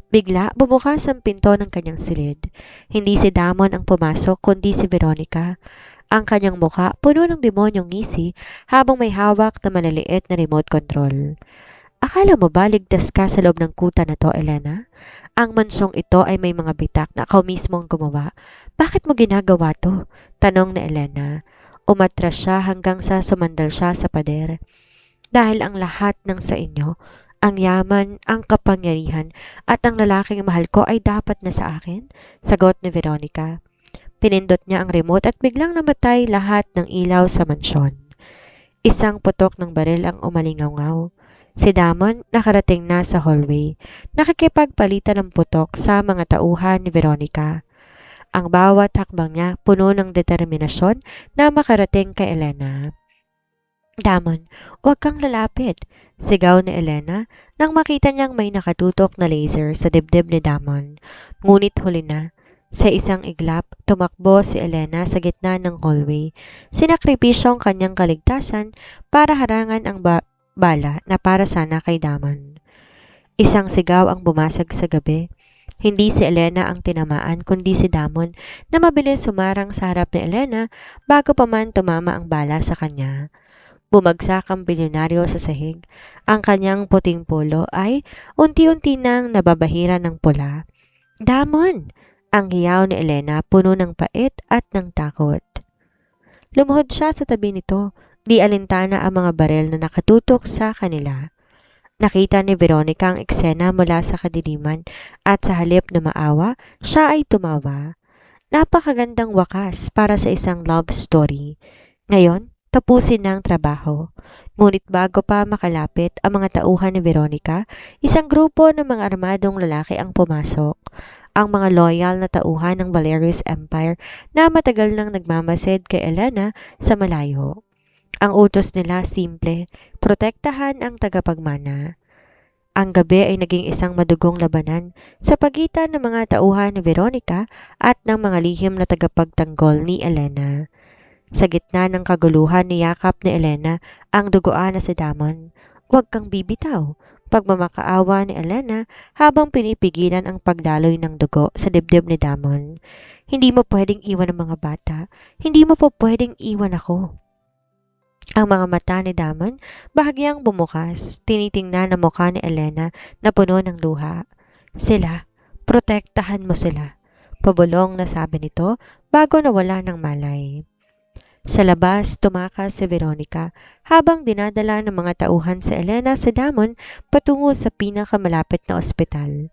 Bigla, bumukas ang pinto ng kanyang silid. Hindi si Damon ang pumasok, kundi si Veronica. Ang kanyang muka puno ng demonyong ngisi habang may hawak na maliliit na remote control. Akala mo ba ligtas ka sa loob ng kuta na to, Elena? Ang mansong ito ay may mga bitak na ikaw mismo ang gumawa. Bakit mo ginagawa to? Tanong ni Elena. Umatras siya hanggang sa sumandal siya sa pader. Dahil ang lahat ng sa inyo, ang yaman, ang kapangyarihan, at ang lalaking mahal ko ay dapat na sa akin? Sagot ni Veronica. Pinindot niya ang remote at biglang namatay lahat ng ilaw sa mansyon. Isang putok ng baril ang umalingaw-ngaw. Si Damon nakarating na sa hallway, nakikipagpalitan ng putok sa mga tauhan ni Veronica. Ang bawat hakbang niya puno ng determinasyon na makarating kay Elena. Damon, huwag kang lalapit, sigaw ni Elena nang makita niyang may nakatutok na laser sa dibdib ni Damon. Ngunit huli na. Sa isang iglap, tumakbo si Elena sa gitna ng hallway. Sinakripisyo ang kanyang kaligtasan para harangan ang bala na para sana kay Damon. Isang sigaw ang bumasag sa gabi. Hindi si Elena ang tinamaan kundi si Damon na mabilis sumarang sa harap ni Elena bago pa man tumama ang bala sa kanya. Bumagsak ang bilyonaryo sa sahig. Ang kanyang puting polo ay unti-unti nang nababahira ng pula. Damon! Ang hiyaw ni Elena puno ng pait at ng takot. Lumuhod siya sa tabi nito, di alintana ang mga barel na nakatutok sa kanila. Nakita ni Veronica ang eksena mula sa kadiliman at sa halip na maawa, siya ay tumawa. Napakagandang wakas para sa isang love story. Ngayon, tapusin na ang trabaho. Ngunit bago pa makalapit ang mga tauhan ni Veronica, isang grupo ng mga armadong lalaki ang pumasok. Ang mga loyal na tauhan ng Valerius Empire na matagal nang nagmamasid kay Elena sa malayo. Ang utos nila simple, protektahan ang tagapagmana. Ang gabi ay naging isang madugong labanan sa pagitan ng mga tauhan ni Veronica at ng mga lihim na tagapagtanggol ni Elena. Sa gitna ng kaguluhan niyakap ni Elena ang duguan na si Damon. Huwag kang bibitaw. Pagmamakaawa ni Elena habang pinipigilan ang pagdaloy ng dugo sa dibdib ni Damon. Hindi mo pwedeng iwan ang mga bata. Hindi mo po pwedeng iwan ako. Ang mga mata ni Damon bahagyang bumukas. Tinitingnan ang mukha ni Elena na puno ng luha. Sila, protektahan mo sila. Pabulong na sabi nito bago nawala ng malay. Sa labas, tumakas si Veronica habang dinadala ng mga tauhan si Elena sa Damon patungo sa pinakamalapit na ospital.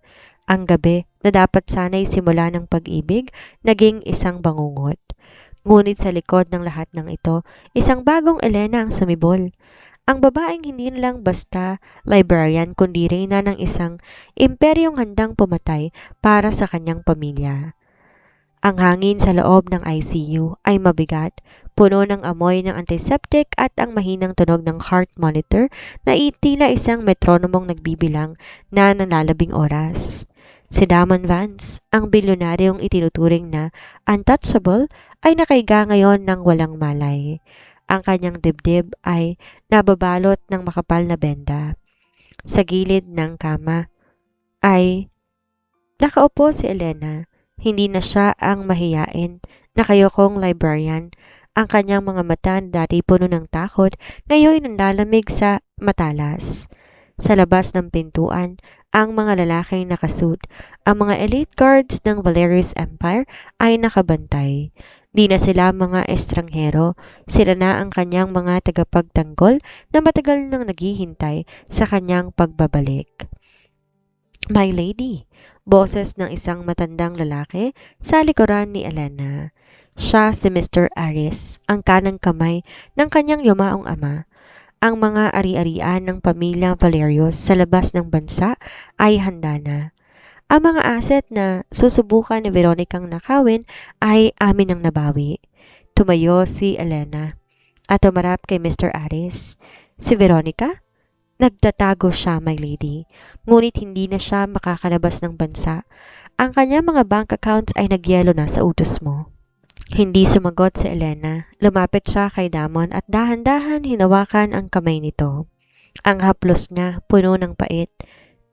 Ang gabi, na dapat sana'y simula ng pag-ibig, naging isang bangungot. Ngunit sa likod ng lahat ng ito, isang bagong Elena ang sumibol. Ang babaeng hindi lang basta librarian kundi reyna ng isang imperyong handang pumatay para sa kanyang pamilya. Ang hangin sa loob ng ICU ay mabigat, puno ng amoy ng antiseptic at ang mahinang tunog ng heart monitor na itila isang metronomong nagbibilang na nalalabing oras. Si Damon Vance, ang bilyonaryong itinuturing na untouchable, ay nakaiga ngayon ng walang malay. Ang kanyang dibdib ay nababalot ng makapal na benda. Sa gilid ng kama ay nakaupo si Elena. Hindi na siya ang mahiyain, nakayokong librarian. Ang kanyang mga mata na dati puno ng takot, ngayon nanlalamig sa matalas. Sa labas ng pintuan, ang mga lalaking nakasuit, ang mga elite guards ng Valerius Empire ay nakabantay. Di na sila mga estranghero, sila na ang kanyang mga tagapagtanggol na matagal nang naghihintay sa kanyang pagbabalik. My lady, boses ng isang matandang lalaki sa likuran ni Elena. Siya si Mr. Aris, ang kanang kamay ng kanyang yumaong ama. Ang mga ari-arian ng pamilya Valerius sa labas ng bansa ay handa na. Ang mga asset na susubukan ni Veronicang nakawin ay amin ang nabawi. Tumayo si Elena at tumarap kay Mr. Aris. Si Veronica? Nagtatago siya, my lady. Ngunit hindi na siya makakalabas ng bansa. Ang kanyang mga bank accounts ay nagyelo na sa utos mo. Hindi sumagot si Elena. Lumapit siya kay Damon at dahan-dahan hinawakan ang kamay nito. Ang haplos niya, puno ng pait.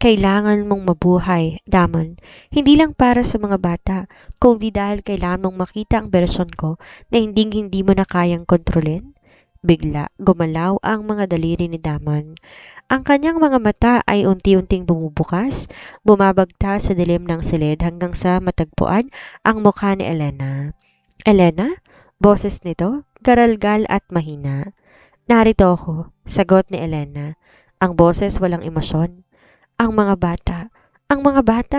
Kailangan mong mabuhay, Damon. Hindi lang para sa mga bata, kundi dahil kailangan mong makita ang bersyon ko na hindi mo na kayang kontrolin. Bigla, gumalaw ang mga daliri ni Damon. Ang kanyang mga mata ay unti-unting bumubukas, bumabagta sa dilim ng silid hanggang sa matagpuan ang mukha ni Elena. Elena? Boses nito, garalgal at mahina. Narito ako, sagot ni Elena. Ang boses walang emosyon. Ang mga bata,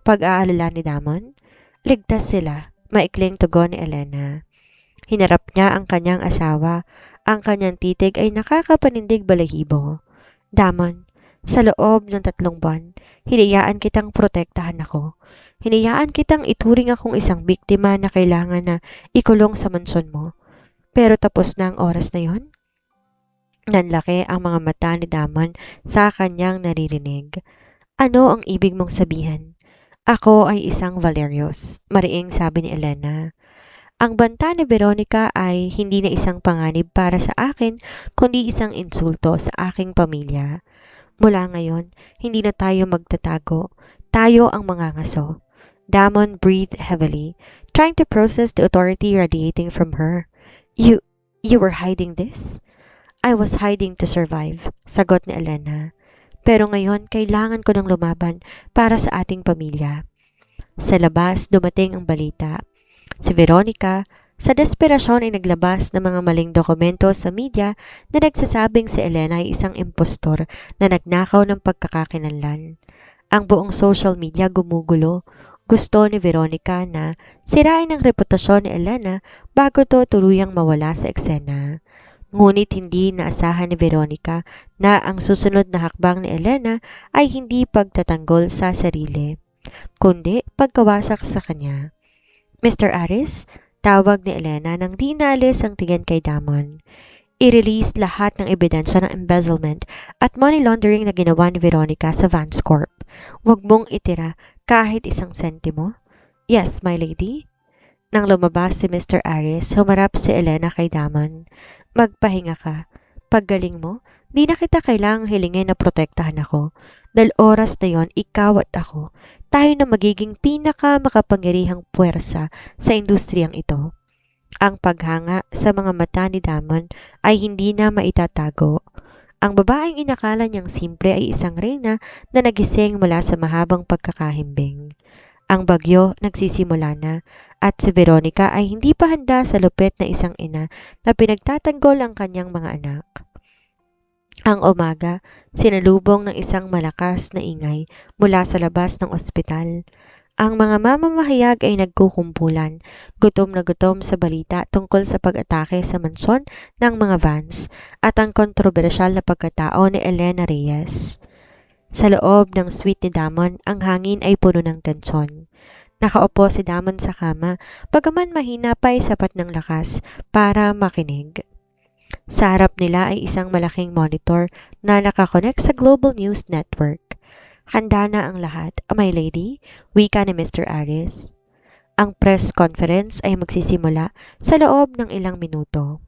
pag-aalala ni Damon. Ligtas sila, maikling tugon ni Elena. Hinarap niya ang kanyang asawa. Ang kanyang titig ay nakakapanindig balahibo. Damon, sa loob ng 3 buwan, hinayaan kitang protektahan ako. Hinayaan kitang ituring akong isang biktima na kailangan na ikulong sa mansyon mo. Pero tapos na ang oras na yon? Nanlaki ang mga mata ni Damon sa kanyang naririnig. Ano ang ibig mong sabihin? Ako ay isang Valerius, mariing sabi ni Elena. Ang banta ni Veronica ay hindi na isang panganib para sa akin, kundi isang insulto sa aking pamilya. Mula ngayon, hindi na tayo magtatago. Tayo ang mangangaso. Damon breathed heavily, trying to process the authority radiating from her. You were hiding this? I was hiding to survive, sagot ni Elena. Pero ngayon, kailangan ko ng lumaban para sa ating pamilya. Sa labas, dumating ang balita. Si Veronica, sa desperasyon ay naglabas ng mga maling dokumento sa media na nagsasabing si Elena ay isang impostor na nagnakaw ng pagkakakilanlan. Ang buong social media gumugulo. Gusto ni Veronica na sirain ang reputasyon ni Elena bago to tuluyang mawala sa eksena. Ngunit hindi naasahan ni Veronica na ang susunod na hakbang ni Elena ay hindi pagtatanggol sa sarili, kundi pagkawasak sa kanya. Mr. Aris, tawag ni Elena nang di naalis ang tingin kay Damon. I-release lahat ng ebidensya ng embezzlement at money laundering na ginawa ni Veronica sa Vance Corp. Huwag mong itira kahit isang sentimo. Yes, my lady. Nang lumabas si Mr. Aris, humarap si Elena kay Damon. Magpahinga ka. Paggaling mo, di na kita kailangang hilingin na protektahan ako. Dahil oras na yon, ikaw at ako, tayo na magiging pinaka makapangyarihang puwersa sa industriyang ito. Ang paghanga sa mga mata ni Damon ay hindi na maitatago. Ang babaeng inakala niyang simple ay isang reyna na nagising mula sa mahabang pagkakahimbing. Ang bagyo nagsisimula na at si Veronica ay hindi pa handa sa lupit na isang ina na pinagtatanggol ang kanyang mga anak. Ang umaga, sinalubong ng isang malakas na ingay mula sa labas ng ospital. Ang mga mamamahayag ay nagkukumpulan, gutom na gutom sa balita tungkol sa pag-atake sa mansyon ng mga Vance at ang kontrobersyal na pagkatao ni Elena Reyes. Sa loob ng suite ni Damon, ang hangin ay puno ng tensyon. Nakaupo si Damon sa kama, bagaman mahina pa ay sapat ng lakas para makinig. Sa harap nila ay isang malaking monitor na nakakonect sa Global News Network. Handa na ang lahat, my lady, wika ni Mr. Aris. Ang press conference ay magsisimula sa loob ng ilang minuto.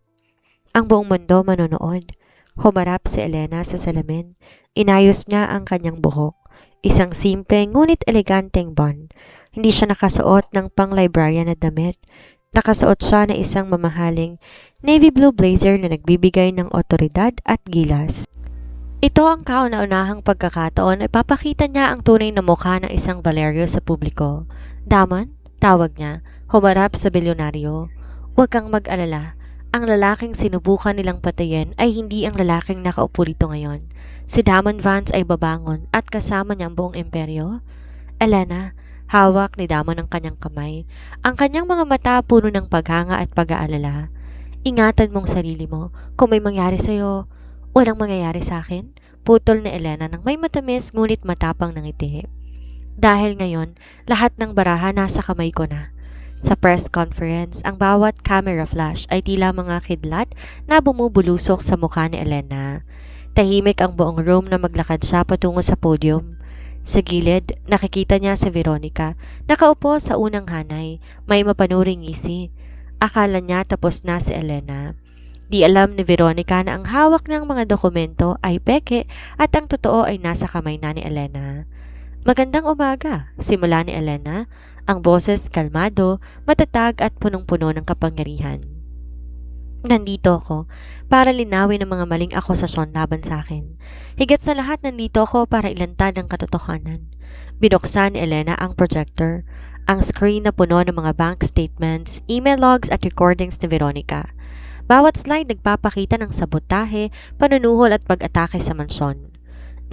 Ang buong mundo manonood. Humarap si Elena sa salamin. Inayos niya ang kanyang buhok. Isang simple ngunit eleganteng bun. Hindi siya nakasuot ng pang-librarian na damit. Nakasuot siya na isang mamahaling navy blue blazer na nagbibigay ng otoridad at gilas. Ito ang kauna-unahang pagkakataon ay papakita niya ang tunay na mukha ng isang Valerio sa publiko. Damon, tawag niya, humarap sa bilyonaryo. Huwag kang mag-alala. Ang lalaking sinubukan nilang patayin ay hindi ang lalaking nakaupo rito ngayon. Si Damon Vance ay babangon at kasama niya ang buong imperyo. Elena, hawak ni Damon ang kanyang kamay. Ang kanyang mga mata puno ng paghanga at pag-aalala. Ingatan mong sarili mo. Kung may mangyari sa'yo, walang mangyayari sa akin, putol ni Elena nang may matamis ngunit matapang ng ngiti. Dahil ngayon, lahat ng baraha nasa kamay ko na. Sa press conference, ang bawat camera flash ay tila mga kidlat na bumubulusok sa mukha ni Elena. Tahimik ang buong room na maglakad siya patungo sa podium. Sa gilid, nakikita niya si Veronica, nakaupo sa unang hanay, may mapanuring ngisi. Akala niya tapos na si Elena. Di alam ni Veronica na ang hawak ng mga dokumento ay peke at ang totoo ay nasa kamay na ni Elena. Magandang umaga, simula ni Elena, ang boses kalmado, matatag at punong-puno ng kapangyarihan. Nandito ako para linawin ang mga maling akusasyon laban sa akin. Higit sa lahat, nandito ako para ilantad ang katotohanan. Binuksan ni Elena ang projector, ang screen na puno ng mga bank statements, email logs at recordings ni Veronica. Bawat slide nagpapakita ng sabotahe, panunuhol at pag-atake sa mansyon.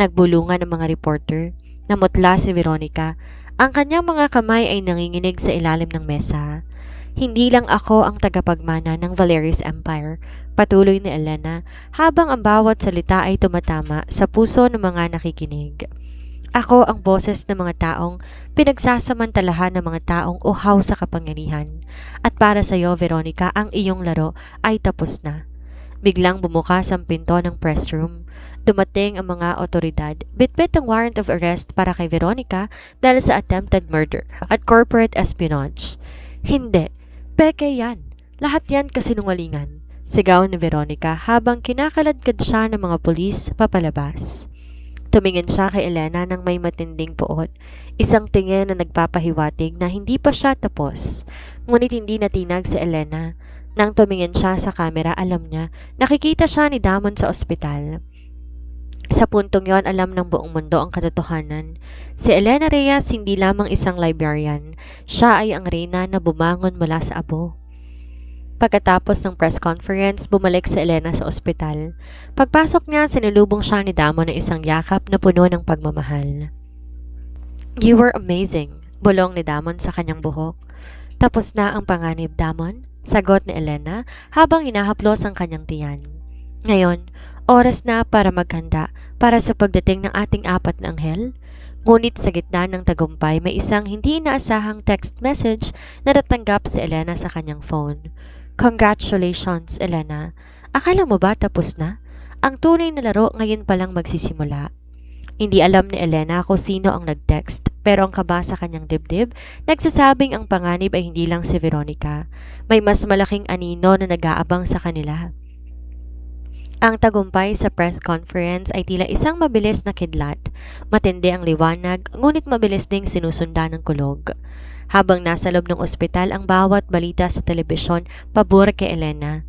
Nagbulungan ng mga reporter. Namutla si Veronica. Ang kanyang mga kamay ay nanginginig sa ilalim ng mesa. Hindi lang ako ang tagapagmana ng Valerius Empire, patuloy ni Elena, habang ang bawat salita ay tumatama sa puso ng mga nakikinig. Ako ang boses ng mga taong pinagsasamantalahan ng mga taong uhaw sa kapangyarihan. At para sa iyo, Veronica, ang iyong laro ay tapos na. Biglang bumukas ang pinto ng press room. Dumating ang mga otoridad, bitbit ang warrant of arrest para kay Veronica dahil sa attempted murder at corporate espionage. Hindi, peke yan. Lahat yan kasinungalingan. Sigaw ni Veronica habang kinakaladkad siya ng mga pulis papalabas. Tumingin siya kay Elena nang may matinding puot, isang tingin na nagpapahiwatig na hindi pa siya tapos. Ngunit hindi natinag si Elena. Nang tumingin siya sa kamera, alam niya, nakikita siya ni Damon sa ospital. Sa puntong yon, alam ng buong mundo ang katotohanan. Si Elena Reyes hindi lamang isang librarian, siya ay ang reyna na bumangon mula sa abo. Pagkatapos ng press conference, bumalik si Elena sa ospital. Pagpasok niya, sinulubong siya ni Damon ng isang yakap na puno ng pagmamahal. You were amazing, bulong ni Damon sa kanyang buhok. Tapos na ang panganib, Damon, sagot ni Elena habang hinahaplos ang kanyang tiyan. Ngayon, oras na para maghanda para sa pagdating ng ating apat na anghel. Ngunit sa gitna ng tagumpay, may isang hindi inaasahang text message na natanggap si Elena sa kanyang phone. Congratulations, Elena. Akala mo ba tapos na? Ang tunay na laro ngayon palang magsisimula. Hindi alam ni Elena kung sino ang nag-text, pero ang kaba sa kanyang dibdib, nagsasabing ang panganib ay hindi lang si Veronica. May mas malaking anino na nag-aabang sa kanila. Ang tagumpay sa press conference ay tila isang mabilis na kidlat. Matindi ang liwanag, ngunit mabilis ding sinusundan ng kulog. Habang nasa loob ng ospital, ang bawat balita sa telebisyon pabor kay Elena.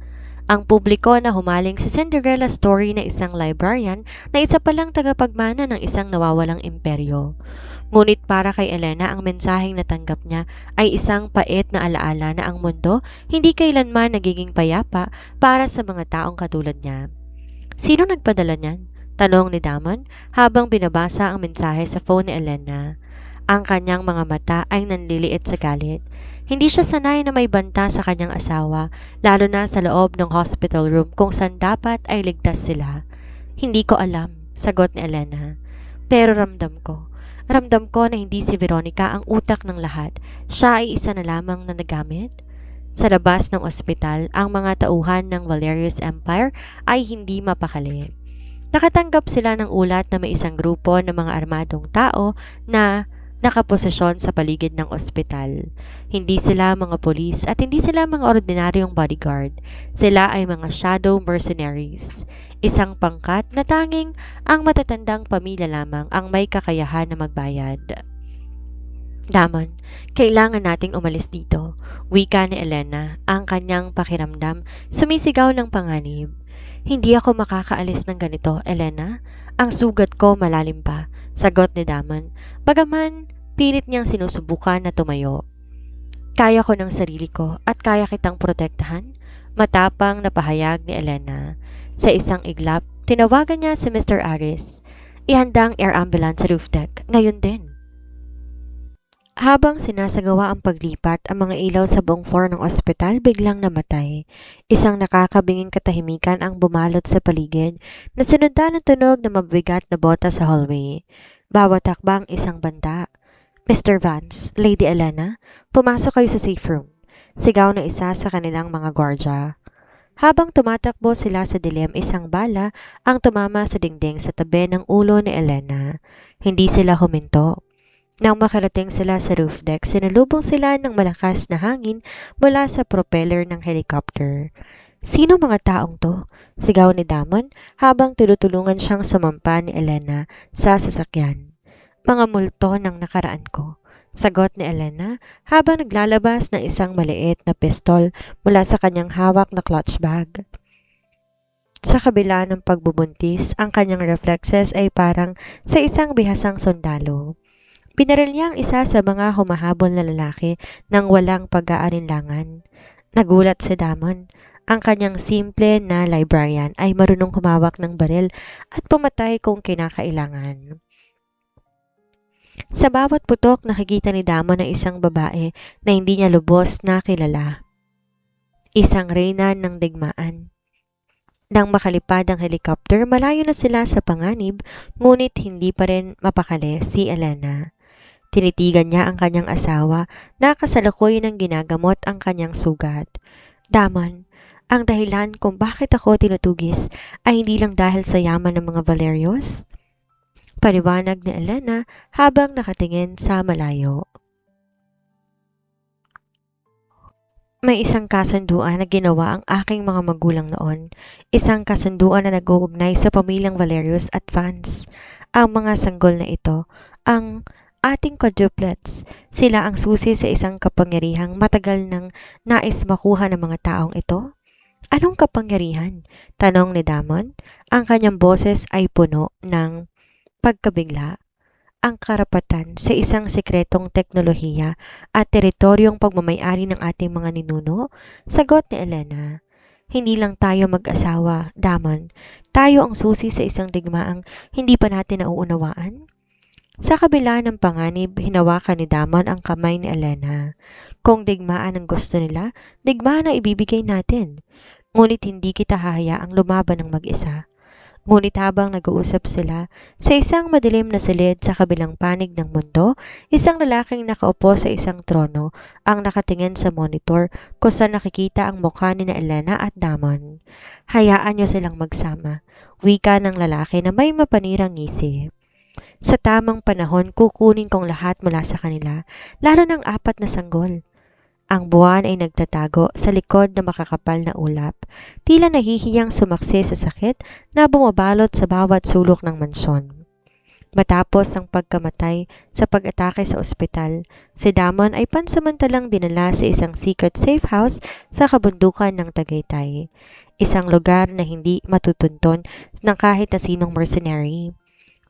Ang publiko na humaling sa Cinderella story na isang librarian na isa palang tagapagmana ng isang nawawalang imperyo. Ngunit para kay Elena, ang mensaheng natanggap niya ay isang pait na alaala na ang mundo hindi kailanman nagiging payapa para sa mga taong katulad niya. Sino nagpadala niyan? Tanong ni Damon habang binabasa ang mensahe sa phone ni Elena. Ang kanyang mga mata ay nanliliit sa galit. Hindi siya sanay na may banta sa kanyang asawa, lalo na sa loob ng hospital room kung saan dapat ay ligtas sila. Hindi ko alam, sagot ni Elena. Pero ramdam ko. Ramdam ko na hindi si Veronica ang utak ng lahat. Siya ay isa na lamang na nagamit. Sa labas ng ospital, ang mga tauhan ng Valerius Empire ay hindi mapakali. Nakatanggap sila ng ulat na may isang grupo ng mga armadong tao na nakaposisyon sa paligid ng ospital. Hindi sila mga polis at hindi sila mga ordinaryong bodyguard. Sila ay mga shadow mercenaries. Isang pangkat na tanging ang matatandang pamilya lamang ang may kakayahan na magbayad. Damon, kailangan nating umalis dito. Wika ni Elena, ang kanyang pakiramdam, sumisigaw ng panganib. Hindi ako makakaalis ng ganito, Elena. Ang sugat ko malalim pa, sagot ni Damon. Bagaman, pilit niyang sinusubukan na tumayo. Kaya ko ng sarili ko at kaya kitang protektahan, matapang na pahayag ni Elena. Sa isang iglap, tinawagan niya si Mr. Aris. Ihanda ang air ambulance sa roof deck, ngayon din. Habang sinasagawa ang paglipat, ang mga ilaw sa buong floor ng ospital biglang namatay. Isang nakakabinging katahimikan ang bumalot sa paligid na sinundan ng tunog na mabigat na bota sa hallway. Bawat hakbang isang banta. Mr. Vance, Lady Elena, pumasok kayo sa safe room. Sigaw na isa sa kanilang mga gwardya. Habang tumatakbo sila sa dilim, isang bala ang tumama sa dingding sa tabi ng ulo ni Elena. Hindi sila huminto. Nang makarating sila sa roof deck, sinalubong sila ng malakas na hangin mula sa propeller ng helicopter. Sino mga taong to? Sigaw ni Damon habang tinutulungan siyang sumampa ni Elena sa sasakyan. Mga multo ng nakaraan ko, sagot ni Elena habang naglalabas ng isang maliit na pistol mula sa kanyang hawak na clutch bag. Sa kabila ng pagbubuntis, ang kanyang reflexes ay parang sa isang bihasang sundalo. Pinaril niya ang isa sa mga humahabol na lalaki nang walang pag-aalinlangan. Nagulat si Damon. Ang kanyang simple na librarian ay marunong humawak ng baril at pumatay kung kinakailangan. Sa bawat putok nakikita ni Damon na isang babae na hindi niya lubos na kilala. Isang reyna ng digmaan. Nang makalipad ang helicopter, malayo na sila sa panganib, ngunit hindi pa rin mapakali si Elena. Tinitigan niya ang kanyang asawa na kasalukuy ng ginagamot ang kanyang sugat. Damon, ang dahilan kung bakit ako tinutugis ay hindi lang dahil sa yaman ng mga Valerios? Paliwanag ni Elena habang nakatingin sa malayo. May isang kasunduan na ginawa ang aking mga magulang noon. Isang kasunduan na nag-uugnay sa pamilyang Valerius at Vance. Ang mga sanggol na ito, ang ating quadruplets, sila ang susi sa isang kapangyarihang matagal nang nais makuha ng mga taong ito. Anong kapangyarihan? Tanong ni Damon. Ang kanyang boses ay puno ng pagkabigla. Ang karapatan sa isang sekretong teknolohiya at teritoryong pagmamayari ng ating mga ninuno? Sagot ni Elena. Hindi lang tayo mag-asawa, Damon. Tayo ang susi sa isang digmaang hindi pa natin nauunawaan. Sa kabila ng panganib, hinawakan ni Damon ang kamay ni Elena. Kung digmaan ang gusto nila, digmaan ang ibibigay natin. Ngunit hindi kita hahayaang lumaban ng mag-isa. Ngunit habang nag-uusap sila, sa isang madilim na silid sa kabilang panig ng mundo, isang lalaking nakaupo sa isang trono ang nakatingin sa monitor kung saan nakikita ang mukha ni Elena at Damon. Hayaan niyo silang magsama, wika ng lalaki na may mapanirang ngisi. Sa tamang panahon, kukunin kong lahat mula sa kanila, lalo ng 4 na sanggol. Ang buwan ay nagtatago sa likod na makakapal na ulap, tila nahihiyang sumaksi sa sakit na bumabalot sa bawat sulok ng mansyon. Matapos ang pagkamatay sa pag-atake sa ospital, si Damon ay pansamantalang dinala sa isang secret safe house sa kabundukan ng Tagaytay, isang lugar na hindi matutunton ng kahit na sinong mercenary.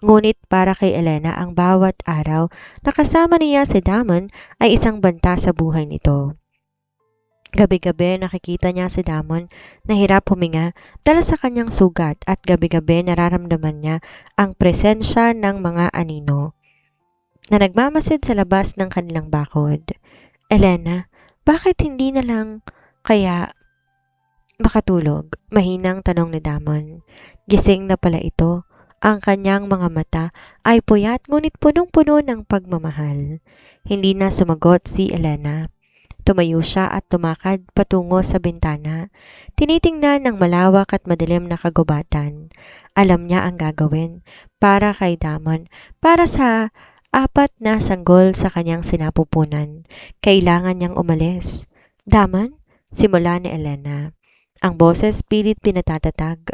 Ngunit para kay Elena ang bawat araw na kasama niya si Damon ay isang banta sa buhay nito. Gabi-gabi nakikita niya si Damon na hirap huminga dahil sa kanyang sugat at gabi-gabi nararamdaman niya ang presensya ng mga anino. na nagmamasid sa labas ng kanilang bakod. Elena, bakit hindi na lang kaya makatulog? Mahinang tanong ni Damon. Gising na pala ito. Ang kanyang mga mata ay puyat ngunit punong-puno ng pagmamahal. Hindi na sumagot si Elena. Tumayo siya at tumakad patungo sa bintana. Tinitingnan ng malawak at madilim na kagubatan. Alam niya ang gagawin para kay Damon, para sa apat na sanggol sa kanyang sinapupunan. Kailangan niyang umalis. Damon? Simula ni Elena. Ang boses pilit pinatatatag.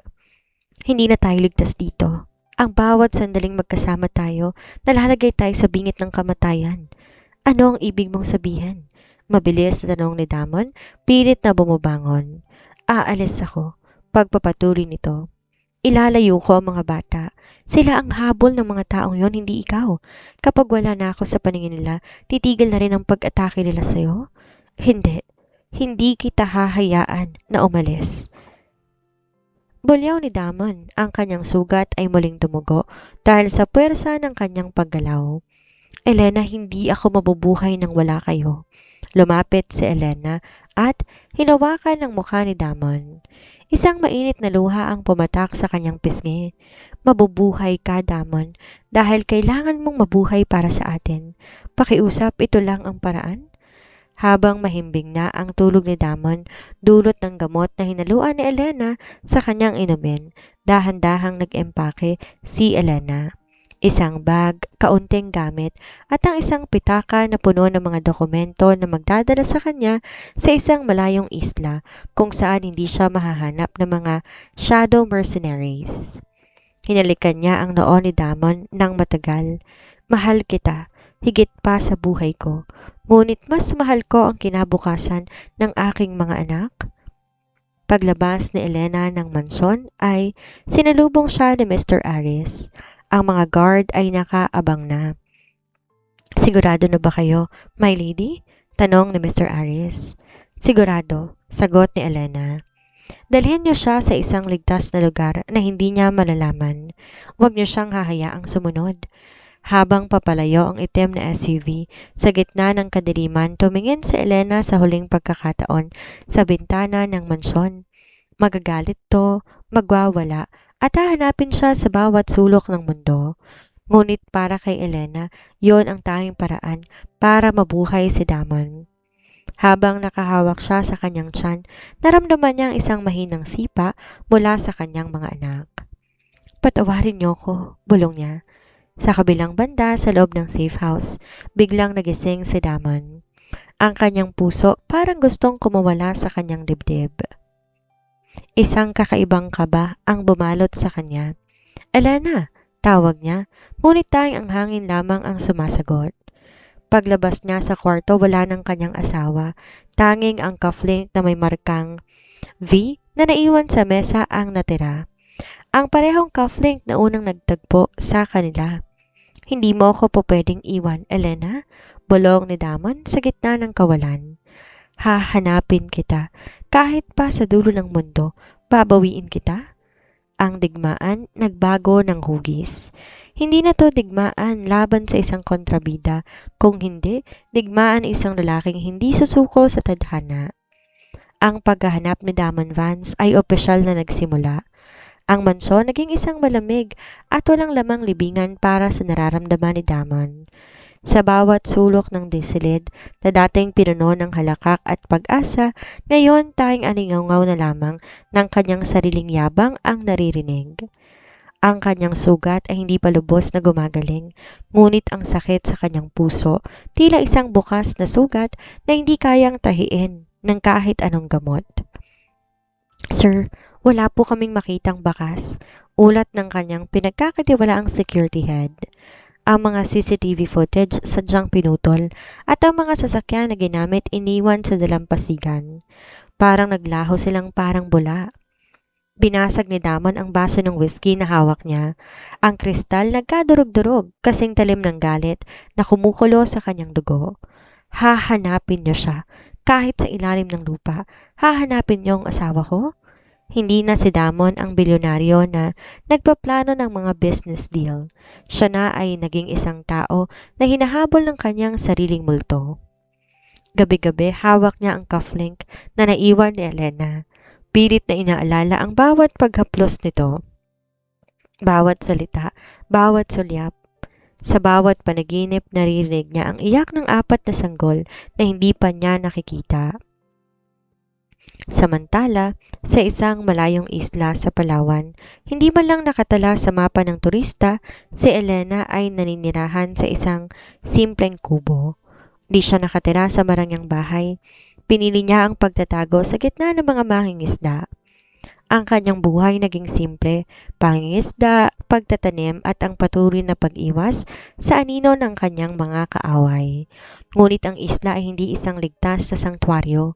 Hindi na tayo ligtas dito. Ang bawat sandaling magkasama tayo, nalalagay tayo sa bingit ng kamatayan. Ano ang ibig mong sabihin? Mabilis na tanong ni Damon, pilit na bumubangon. Aalis ako. Pagpapatuloy nito. Ilalayo ko ang mga bata. Sila ang habol ng mga taong yon, hindi ikaw. Kapag wala na ako sa paningin nila, titigil na rin ang pag-atake nila sa'yo? Hindi. Hindi kita hahayaan na umalis. Bulyaw ni Damon, ang kanyang sugat ay muling tumugo dahil sa puwersa ng kanyang paggalaw. Elena, hindi ako mabubuhay nang wala kayo. Lumapit si Elena at hinawakan ang mukha ni Damon. Isang mainit na luha ang pumatak sa kanyang pisngi. Mabubuhay ka, Damon, dahil kailangan mong mabuhay para sa atin. Pakiusap, ito lang ang paraan. Habang mahimbing na ang tulog ni Damon, dulot ng gamot na hinaluan ni Elena sa kanyang inumin, dahan-dahang nag-empake si Elena. Isang bag, kaunting gamit, at ang isang pitaka na puno ng mga dokumento na magdadala sa kanya sa isang malayong isla kung saan hindi siya mahahanap ng mga shadow mercenaries. Hinalikan niya ang noo ni Damon ng matagal. Mahal kita, higit pa sa buhay ko. Ngunit mas mahal ko ang kinabukasan ng aking mga anak. Paglabas ni Elena ng mansyon ay sinalubong siya ni Mr. Aris. Ang mga guard ay nakaabang na. Sigurado na ba kayo, my lady? Tanong ni Mr. Aris. Sigurado, sagot ni Elena. Dalhin niyo siya sa isang ligtas na lugar na hindi niya malalaman. Huwag niyo siyang hahayaang sumunod. Habang papalayo ang itim na SUV, sa gitna ng kadiliman, tumingin si Elena sa huling pagkakataon sa bintana ng mansyon. Magagalit to, magwawala, at hahanapin siya sa bawat sulok ng mundo. Ngunit para kay Elena, yon ang tanging paraan para mabuhay si Damon. Habang nakahawak siya sa kanyang tiyan, naramdaman niya ang isang mahinang sipa mula sa kanyang mga anak. Patawarin niyo ko, bulong niya. Sa kabilang banda sa loob ng safe house, biglang nagising si Damon. Ang kanyang puso parang gustong kumawala sa kanyang dibdib. Isang kakaibang kaba ang bumalot sa kanya. Elena, tawag niya, ngunit tanging ang hangin lamang ang sumasagot. Paglabas niya sa kwarto, wala ng kanyang asawa. Tanging ang cufflink na may markang V na naiwan sa mesa ang natira. Ang parehong cufflink na unang nagtagpo sa kanila. Hindi mo ako po pwedeng iwan, Elena, bulong ni Damon sa gitna ng kawalan. Hahanapin kita, kahit pa sa dulo ng mundo, babawiin kita. Ang digmaan nagbago ng hugis. Hindi na to digmaan laban sa isang kontrabida, kung hindi, digmaan isang lalaking hindi susuko sa tadhana. Ang paghahanap ni Damon Vance ay opisyal na nagsimula. Ang mansyon naging isang malamig at walang lamang libingan para sa nararamdaman ni Damon. Sa bawat sulok ng disilid na dating pinuno ng halakak at pag-asa, ngayon tayong aningaungaw na lamang ng kanyang sariling yabang ang naririnig. Ang kanyang sugat ay hindi pa lubos na gumagaling, ngunit ang sakit sa kanyang puso, tila isang bukas na sugat na hindi kayang tahiin ng kahit anong gamot. Sir, wala po kaming makitang bakas, ulat ng kanyang pinagkakatiwalaang security head. Ang mga CCTV footage sadyang pinutol at ang mga sasakyan na ginamit iniwan sa dalampasigan. Parang naglaho silang parang bula. Binasag ni Damon ang baso ng whiskey na hawak niya. Ang kristal nagkadurog-durog kasing talim ng galit na kumukulo sa kanyang dugo. Hahanapin niyo siya kahit sa ilalim ng lupa. Hahanapin niyo ang asawa ko? Hindi na si Damon ang bilyonaryo na nagpaplano ng mga business deal. Siya na ay naging isang tao na hinahabol ng kanyang sariling multo. Gabi-gabi hawak niya ang cufflink na naiwan ni Elena. Pilit na inaalala ang bawat paghaplos nito, bawat salita, bawat sulyap. Sa bawat panaginip naririnig niya ang iyak ng apat na sanggol na hindi pa niya nakikita. Samantala, sa isang malayong isla sa Palawan, hindi man lang nakatala sa mapa ng turista, si Elena ay naninirahan sa isang simpleng kubo. Di siya nakatira sa marangyang bahay. Pinili niya ang pagtatago sa gitna ng mga mangingisda. Ang kanyang buhay naging simple, pangingisda, pagtatanim at ang patuloy na pag-iwas sa anino ng kanyang mga kaaway. Ngunit ang isla ay hindi isang ligtas na sanktuaryo.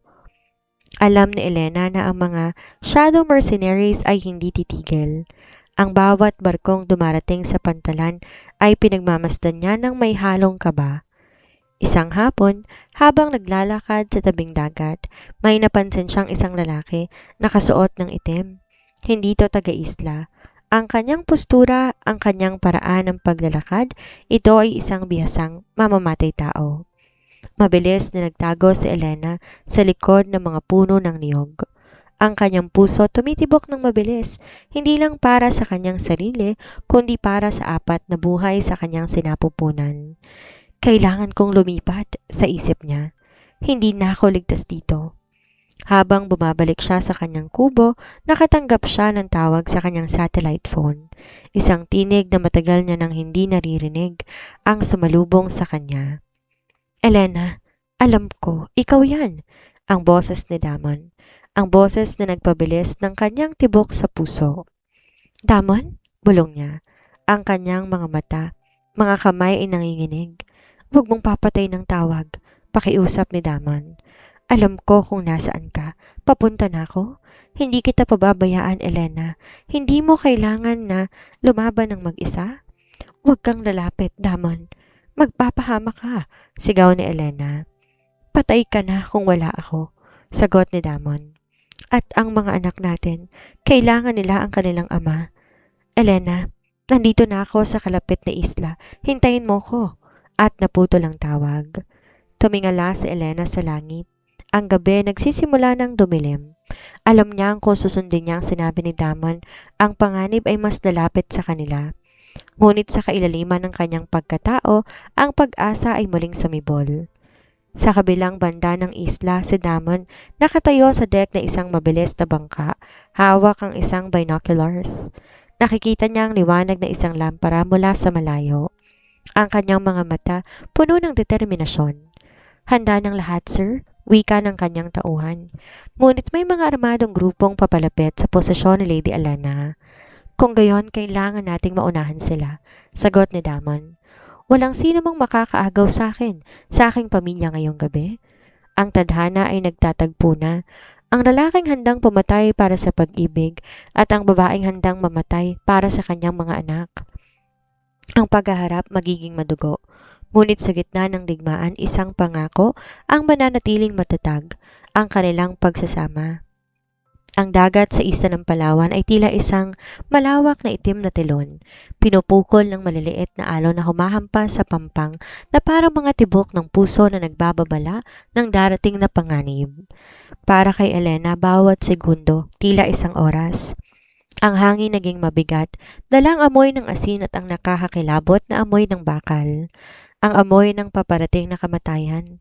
Alam ni Elena na ang mga shadow mercenaries ay hindi titigil. Ang bawat barkong dumarating sa pantalan ay pinagmamasdan niya ng may halong kaba. Isang hapon, habang naglalakad sa tabing dagat, may napansin siyang isang lalaki nakasuot ng itim. Hindi to taga-isla. Ang kanyang postura, ang kanyang paraan ng paglalakad, ito ay isang bihasang mamamatay tao. Mabilis na nagtago si Elena sa likod ng mga puno ng niyog. Ang kanyang puso tumitibok ng mabilis, hindi lang para sa kanyang sarili, kundi para sa apat na buhay sa kanyang sinapupunan. Kailangan kong lumipat, sa isip niya. Hindi na ako ligtas dito. Habang bumabalik siya sa kanyang kubo, nakatanggap siya ng tawag sa kanyang satellite phone. Isang tinig na matagal niya nang hindi naririnig ang sumalubong sa kanya. Elena, alam ko, ikaw yan. Ang boses ni Damon. Ang boses na nagpabilis ng kanyang tibok sa puso. Damon? Bulong niya. Ang kanyang mga mata, mga kamay ay nanginginig. Huwag mong papatay ng tawag. Pakiusap ni Damon. Alam ko kung nasaan ka. Papunta na ako. Hindi kita pababayaan, Elena. Hindi mo kailangan na lumaban ng mag-isa. Huwag kang lalapit, Damon. Magpapahama ka, sigaw ni Elena. Patay ka na kung wala ako, sagot ni Damon. At ang mga anak natin, kailangan nila ang kanilang ama. Elena, nandito na ako sa kalapit na isla. Hintayin mo ko. At naputol ang tawag. Tumingala si Elena sa langit. Ang gabi nagsisimula ng dumilim. Alam niya kung susundin niya ang sinabi ni Damon, ang panganib ay mas lalapit sa kanila. Ngunit sa kailaliman ng kanyang pagkatao, ang pag-asa ay muling sumibol. Sa kabilang banda ng isla, si Damon nakatayo sa deck na isang mabilis na bangka, hawak ang isang binoculars. Nakikita niya ang liwanag na isang lampara mula sa malayo. Ang kanyang mga mata puno ng determinasyon. Handa ng lahat, sir, wika ng kanyang tauhan. Ngunit may mga armadong grupong papalapit sa posisyon ni Lady Elena. Kung gayon, kailangan nating maunahan sila, sagot ni Damon. Walang sino mang makakaagaw sa aking pamilya ngayong gabi. Ang tadhana ay nagtatagpo na. Ang lalaking handang pumatay para sa pag-ibig at ang babaeng handang mamatay para sa kanyang mga anak. Ang paghaharap magiging madugo, ngunit sa gitna ng digmaan isang pangako ang mananatiling matatag, ang kanilang pagsasama. Ang dagat sa isla ng Palawan ay tila isang malawak na itim na telon, pinupukol ng maliliit na alon na humahampas sa pampang na parang mga tibok ng puso na nagbababala ng darating na panganib. Para kay Elena, bawat segundo, tila isang oras. Ang hangin naging mabigat, dalang amoy ng asin at ang nakakakilabot na amoy ng bakal. Ang amoy ng paparating na kamatayan.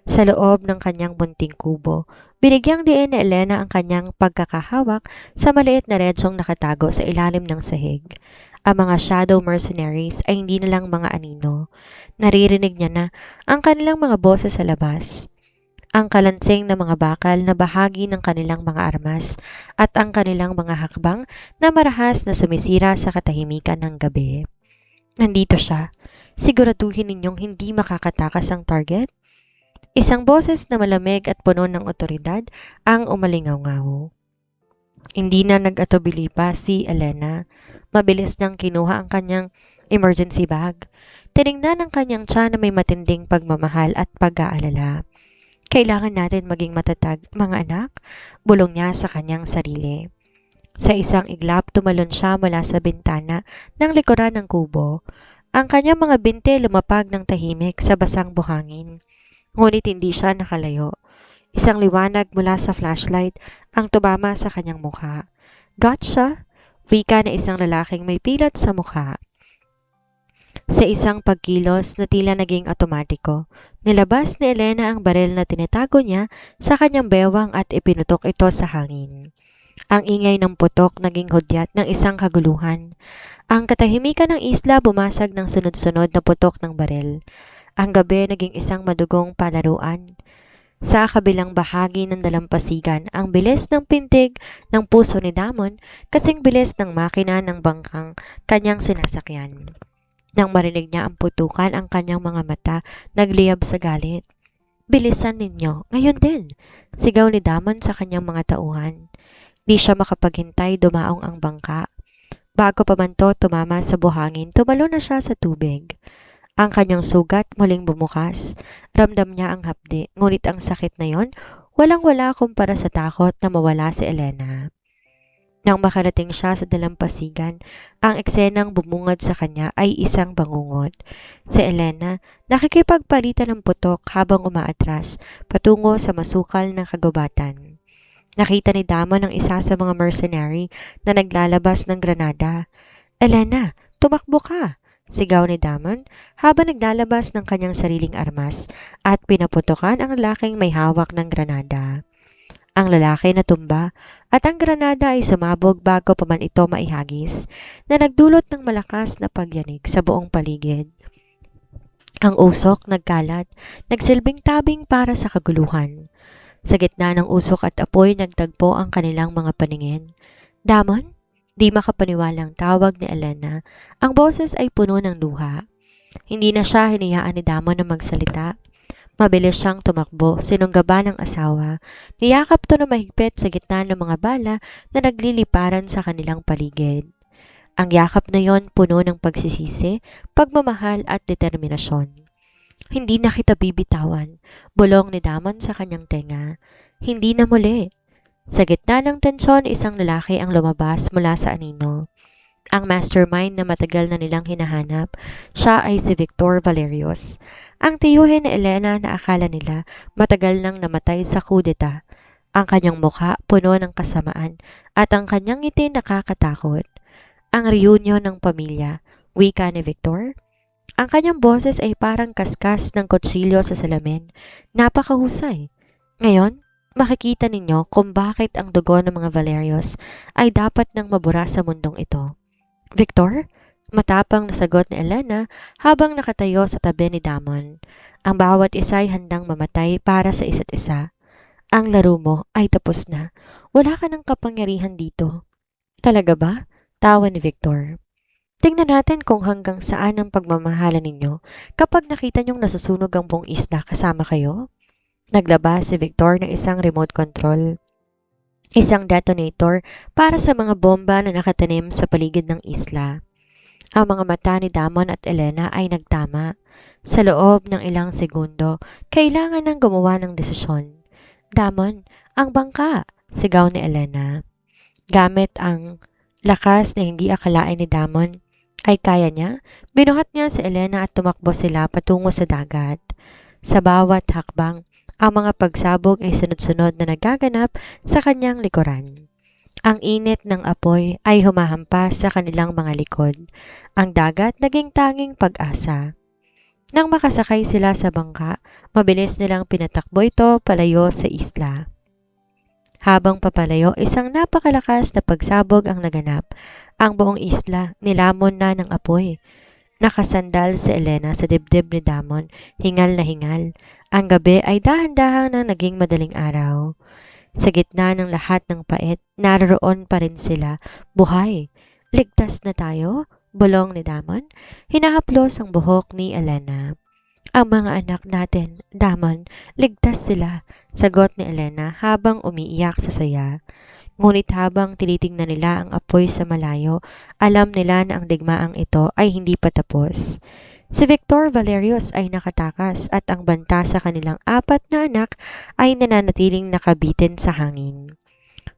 Sa loob ng kanyang munting kubo, binigyang diin ni Elena ang kanyang pagkakahawak sa maliit na redyong nakatago sa ilalim ng sahig. Ang mga shadow mercenaries ay hindi na lang mga anino. Naririnig niya na ang kanilang mga boses sa labas. Ang kalansing ng mga bakal na bahagi ng kanilang mga armas at ang kanilang mga hakbang na marahas na sumisira sa katahimikan ng gabi. Nandito siya. Siguraduhin ninyong hindi makakatakas ang target. Isang boses na malamig at puno ng otoridad ang umalingaw-ngaw. Hindi na nag-atubili pa si Elena. Mabilis niyang kinuha ang kanyang emergency bag. Tinignan ang kanyang tiyan na may matinding pagmamahal at pag-aalala. Kailangan natin maging matatag, mga anak, bulong niya sa kanyang sarili. Sa isang iglap, tumalon siya mula sa bintana ng likuran ng kubo. Ang kanyang mga binte lumapag ng tahimik sa basang buhangin. Ngunit hindi siya nakalayo. Isang liwanag mula sa flashlight ang tumama sa kanyang mukha. Gotcha! Wika na isang lalaking may pilat sa mukha. Sa isang pagkilos na tila naging otomatiko, nilabas ni Elena ang baril na tinatago niya sa kanyang bewang at ipinutok ito sa hangin. Ang ingay ng putok naging hudyat ng isang kaguluhan. Ang katahimikan ng isla bumasag ng sunod-sunod na putok ng baril. Ang gabi naging isang madugong palaruan. Sa kabilang bahagi ng dalampasigan, ang bilis ng pintig ng puso ni Damon kasing bilis ng makina ng bangkang kanyang sinasakyan. Nang marinig niya ang putukan, ang kanyang mga mata nagliyab sa galit. Bilisan ninyo, ngayon din, sigaw ni Damon sa kanyang mga tauhan. Di siya makapaghintay, dumaong ang bangka. Bago pa man to tumama sa buhangin, tumalo na siya sa tubig. Ang kanyang sugat muling bumukas. Ramdam niya ang hapdi, ngunit ang sakit na yon, walang-wala kumpara sa takot na mawala si Elena. Nang makarating siya sa dalampasigan, ang eksenang bumungad sa kanya ay isang bangungot. Si Elena, nakikipagpalitan ng putok habang umaatras patungo sa masukal ng kagubatan. Nakita ni Damon ang isa sa mga mercenary na naglalabas ng granada. Elena, tumakbo ka! Sigaw ni Damon habang naglalabas ng kanyang sariling armas at pinaputokan ang lalaking may hawak ng granada. Ang lalaki natumba at ang granada ay sumabog bago pa man ito maihagis na nagdulot ng malakas na pagyanig sa buong paligid. Ang usok nagkalat, nagsilbing tabing para sa kaguluhan. Sa gitna ng usok at apoy nagtagpo ang kanilang mga paningin. Damon? Di makapaniwalang tawag ni Elena. Ang boses ay puno ng luha. Hindi na siya hinayaan ni Damon na magsalita. Mabilis siyang tumakbo, sinunggaba ng asawa. Niyakap to na mahigpit sa gitna ng mga bala na nagliliparan sa kanilang paligid. Ang yakap na yon puno ng pagsisisi, pagmamahal at determinasyon. Hindi na kita bibitawan, bulong ni Damon sa kanyang tenga. Hindi na muli. Sa gitna ng tensyon, isang lalaki ang lumabas mula sa anino. Ang mastermind na matagal na nilang hinahanap, siya ay si Victor Valerios. Ang tiyuhin ni Elena na akala nila matagal nang namatay sa kudeta. Ang kanyang mukha puno ng kasamaan at ang kanyang ngiti nakakatakot. Ang reunion ng pamilya, wika ni Victor. Ang kanyang boses ay parang kaskas ng kutsilyo sa salamin. Napakahusay. Ngayon, makikita ninyo kung bakit ang dugo ng mga Valerios ay dapat nang mabura sa mundong ito. Victor? Matapang na sagot ni Elena habang nakatayo sa tabi ni Damon. Ang bawat isa ay handang mamatay para sa isa't isa. Ang laro mo ay tapos na. Wala ka ng kapangyarihan dito. Talaga ba? Tawa ni Victor. Tingnan natin kung hanggang saan ang pagmamahalan ninyo kapag nakita niyong nasusunog ang buong isla kasama kayo. Naglabas si Victor ng isang remote control. Isang detonator para sa mga bomba na nakatanim sa paligid ng isla. Ang mga mata ni Damon at Elena ay nagtama. Sa loob ng ilang segundo, kailangan nang gumawa ng desisyon. Damon, ang bangka! Sigaw ni Elena. Gamit ang lakas na hindi akalain ni Damon ay kaya niya, binuhat niya si Elena at tumakbo sila patungo sa dagat. Sa bawat hakbang, ang mga pagsabog ay sunod-sunod na nagaganap sa kanyang likuran. Ang init ng apoy ay humahampas sa kanilang mga likod. Ang dagat naging tanging pag-asa. Nang makasakay sila sa bangka, mabilis nilang pinatakbo ito palayo sa isla. Habang papalayo, isang napakalakas na pagsabog ang naganap. Ang buong isla nilamon na ng apoy. Nakasandal si Elena sa dibdib ni Damon, hingal na hingal. Ang gabi ay dahan-dahan na naging madaling araw. Sa gitna ng lahat ng pait, naroon pa rin sila. Buhay! Ligtas na tayo? Bulong ni Damon. Hinahaplos ang buhok ni Elena. Ang mga anak natin, Damon, ligtas sila, sagot ni Elena habang umiiyak sa saya. Ngunit habang tinitingnan nila ang apoy sa malayo, alam nila na ang digmaang ito ay hindi pa tapos. Si Victor Valerios ay nakatakas at ang banta sa kanilang 4 na anak ay nananatiling nakabitin sa hangin.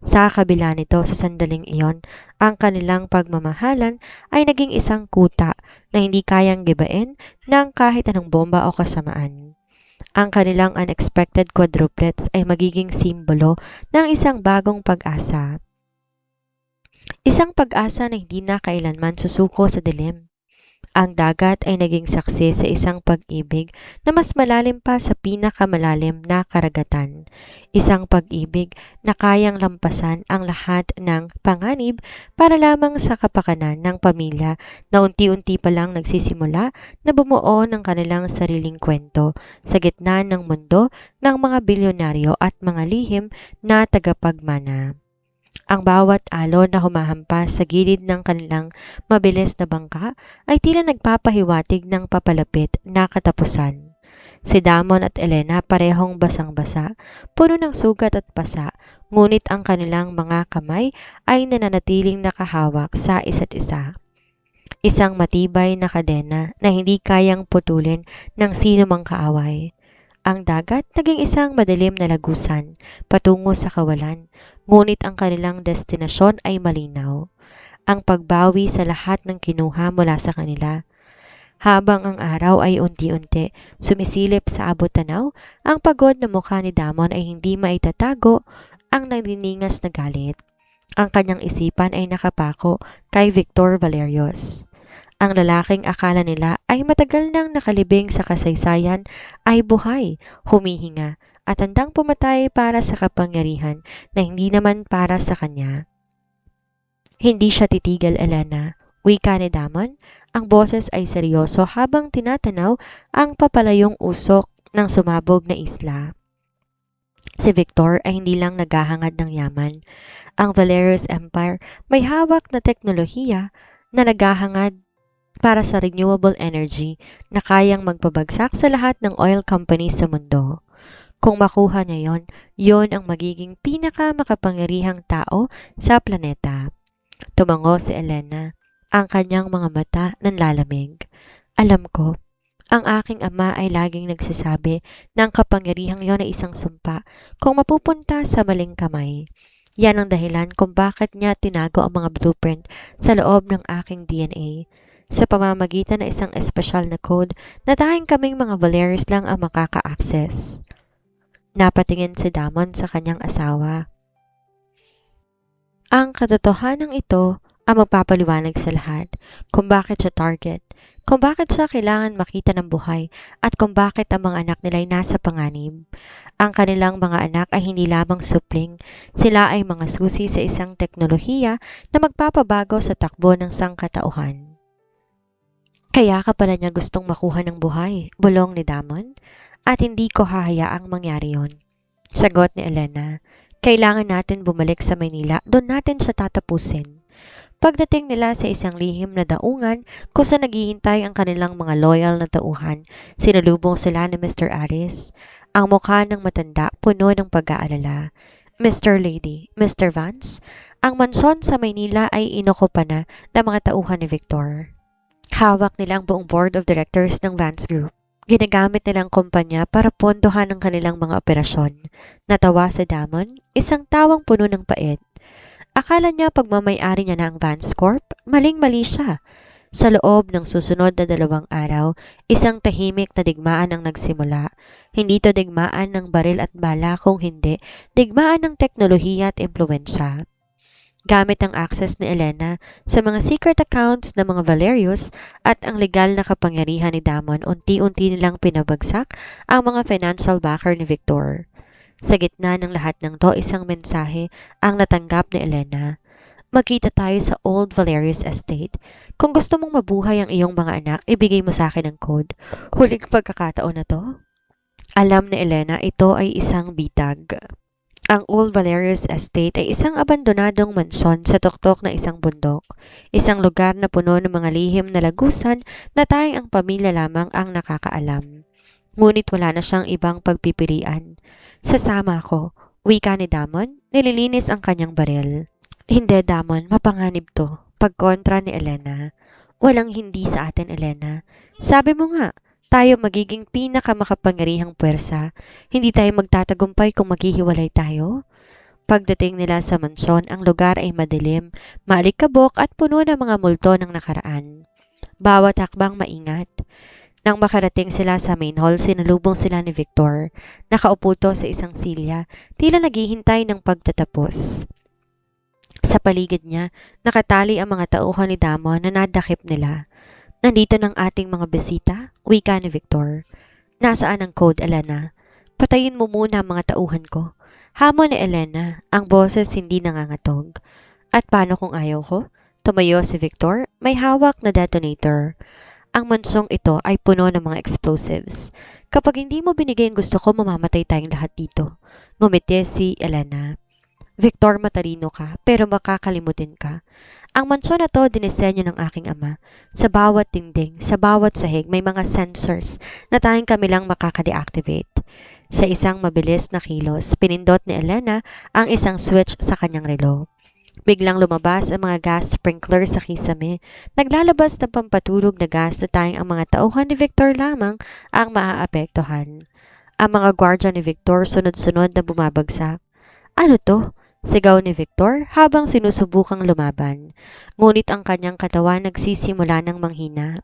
Sa kabila nito, sa sandaling iyon, ang kanilang pagmamahalan ay naging isang kuta na hindi kayang gibain ng kahit anong bomba o kasamaan. Ang kanilang unexpected quadruplets ay magiging simbolo ng isang bagong pag-asa. Isang pag-asa na hindi na kailanman susuko sa dilim. Ang dagat ay naging saksi sa isang pag-ibig na mas malalim pa sa pinakamalalim na karagatan. Isang pag-ibig na kayang lampasan ang lahat ng panganib para lamang sa kapakanan ng pamilya na unti-unti pa lang nagsisimula na bumuo ng kanilang sariling kwento sa gitna ng mundo ng mga bilyonaryo at mga lihim na tagapagmana. Ang bawat alon na humahampas sa gilid ng kanilang mabilis na bangka ay tila nagpapahiwatig ng papalapit na katapusan. Si Damon at Elena parehong basang-basa, puno ng sugat at pasa, ngunit ang kanilang mga kamay ay nananatiling nakahawak sa isa't isa. Isang matibay na kadena na hindi kayang putulin ng sino mang kaaway. Ang dagat naging isang madilim na lagusan patungo sa kawalan, ngunit ang kanilang destinasyon ay malinaw. Ang pagbawi sa lahat ng kinuha mula sa kanila. Habang ang araw ay unti-unti sumisilip sa abot-tanaw, ang pagod na mukha ni Damon ay hindi maitatago ang nagniningas na galit. Ang kanyang isipan ay nakapako kay Victor Valerios. Ang lalaking akala nila ay matagal nang nakalibing sa kasaysayan ay buhay, humihinga, at handang pumatay para sa kapangyarihan na hindi naman para sa kanya. Hindi siya titigil, Elena. Wika ni Damon, ang boses ay seryoso habang tinatanaw ang papalayong usok ng sumabog na isla. Si Victor ay hindi lang naghahangad ng yaman. Ang Valerius Empire may hawak na teknolohiya na naghahangad para sa renewable energy na kayang magpabagsak sa lahat ng oil companies sa mundo. Kung makuha niya yon ang magiging pinakamakapangyarihang tao sa planeta. Tumango si Elena, ang kanyang mga mata nanlalamig. Alam ko, ang aking ama ay laging nagsasabi na ang kapangyarihang yon ay isang sumpa kung mapupunta sa maling kamay. Yan ang dahilan kung bakit niya tinago ang mga blueprint sa loob ng aking DNA. Sa pamamagitan ng isang espesyal na code na tanging kaming mga Valerius lang ang makaka-access. Napatingin si Damon sa kanyang asawa. Ang katotohanan ito ang magpapaliwanag sa lahat kung bakit siya target, kung bakit siya kailangan makita ng buhay, at kung bakit ang mga anak nila ay nasa panganib. Ang kanilang mga anak ay hindi lamang supling, sila ay mga susi sa isang teknolohiya na magpapabago sa takbo ng sangkatauhan. Kaya ka pala niya gustong makuha ng buhay, bulong ni Damon, at hindi ko hahayaang mangyari yon. Sagot ni Elena, kailangan natin bumalik sa Maynila, doon natin siya tatapusin. Pagdating nila sa isang lihim na daungan kung saan naghihintay ang kanilang mga loyal na tauhan, sinalubong sila ni Mr. Aris. Ang mukha ng matanda puno ng pag-aalala. Mr. Lady, Mr. Vance, ang mansyon sa Maynila ay inokupa na ng mga tauhan ni Victor. Hawak nila ang buong board of directors ng Vance Group. Ginagamit nilang kumpanya para pondohan ang kanilang mga operasyon. Natawa si Damon, isang tawang puno ng pait. Akala niya pagmamay-ari niya na ang Vance Corp, maling-mali siya. Sa loob ng susunod na 2 araw, isang tahimik na digmaan ang nagsimula. Hindi to digmaan ng baril at bala, kung hindi, digmaan ng teknolohiya at impluensya. Gamit ang access ni Elena sa mga secret accounts ng mga Valerius at ang legal na kapangyarihan ni Damon, unti-unti nilang pinabagsak ang mga financial backer ni Victor. Sa gitna ng lahat ng to, isang mensahe ang natanggap ni Elena. Magkita tayo sa Old Valerius Estate. Kung gusto mong mabuhay ang iyong mga anak, ibigay mo sa akin ang code. Huling pagkakataon na to. Alam ni Elena, ito ay isang bitag. Ang Old Valerius Estate ay isang abandonadong mansyon sa tuktok na isang bundok. Isang lugar na puno ng mga lihim na lagusan na tayong ang pamilya lamang ang nakakaalam. Ngunit wala na siyang ibang pagpipilian. Sasama ako, wika ni Damon, nililinis ang kanyang baril. Hindi, Damon, mapanganib to. Pagkontra ni Elena. Walang hindi sa atin, Elena. Sabi mo nga, tayo magiging pinakamakapangyarihang puwersa. Hindi tayo magtatagumpay kung maghihiwalay tayo. Pagdating nila sa mansyon, ang lugar ay madilim, maalikabok at puno ng mga multo ng nakaraan. Bawat hakbang maingat. Nang makarating sila sa main hall, sinalubong sila ni Victor. Nakaupo to sa isang silya, tila naghihintay ng pagtatapos. Sa paligid niya, nakatali ang mga tauhan ni Damon na nadakip nila. Nandito ng ating mga bisita, wika ni Victor. Nasaan ang code, Elena? Patayin mo muna ang mga tauhan ko. Hamon ni Elena, ang boses hindi nangangatog. At paano kung ayaw ko? Tumayo si Victor, may hawak na detonator. Ang mansong ito ay puno ng mga explosives. Kapag hindi mo binigay ang gusto ko, mamamatay tayong lahat dito. Ngumiti si Elena. Victor, matalino ka, pero makakalimutin ka. Ang mansyon na to dinisenyo ng aking ama. Sa bawat dingding, sa bawat sahig, may mga sensors na tayong kami lang makaka-deactivate. Sa isang mabilis na kilos, pinindot ni Elena ang isang switch sa kanyang relo. Biglang lumabas ang mga gas sprinkler sa kisame. Naglalabas ng pampatulog na gas na tayong ang mga tauhan ni Victor lamang ang maaapektuhan. Ang mga gwardya ni Victor sunod-sunod na bumabagsak. Ano to? Sigaw ni Victor habang sinusubukang lumaban. Ngunit ang kanyang katawan nagsisimula ng manghina.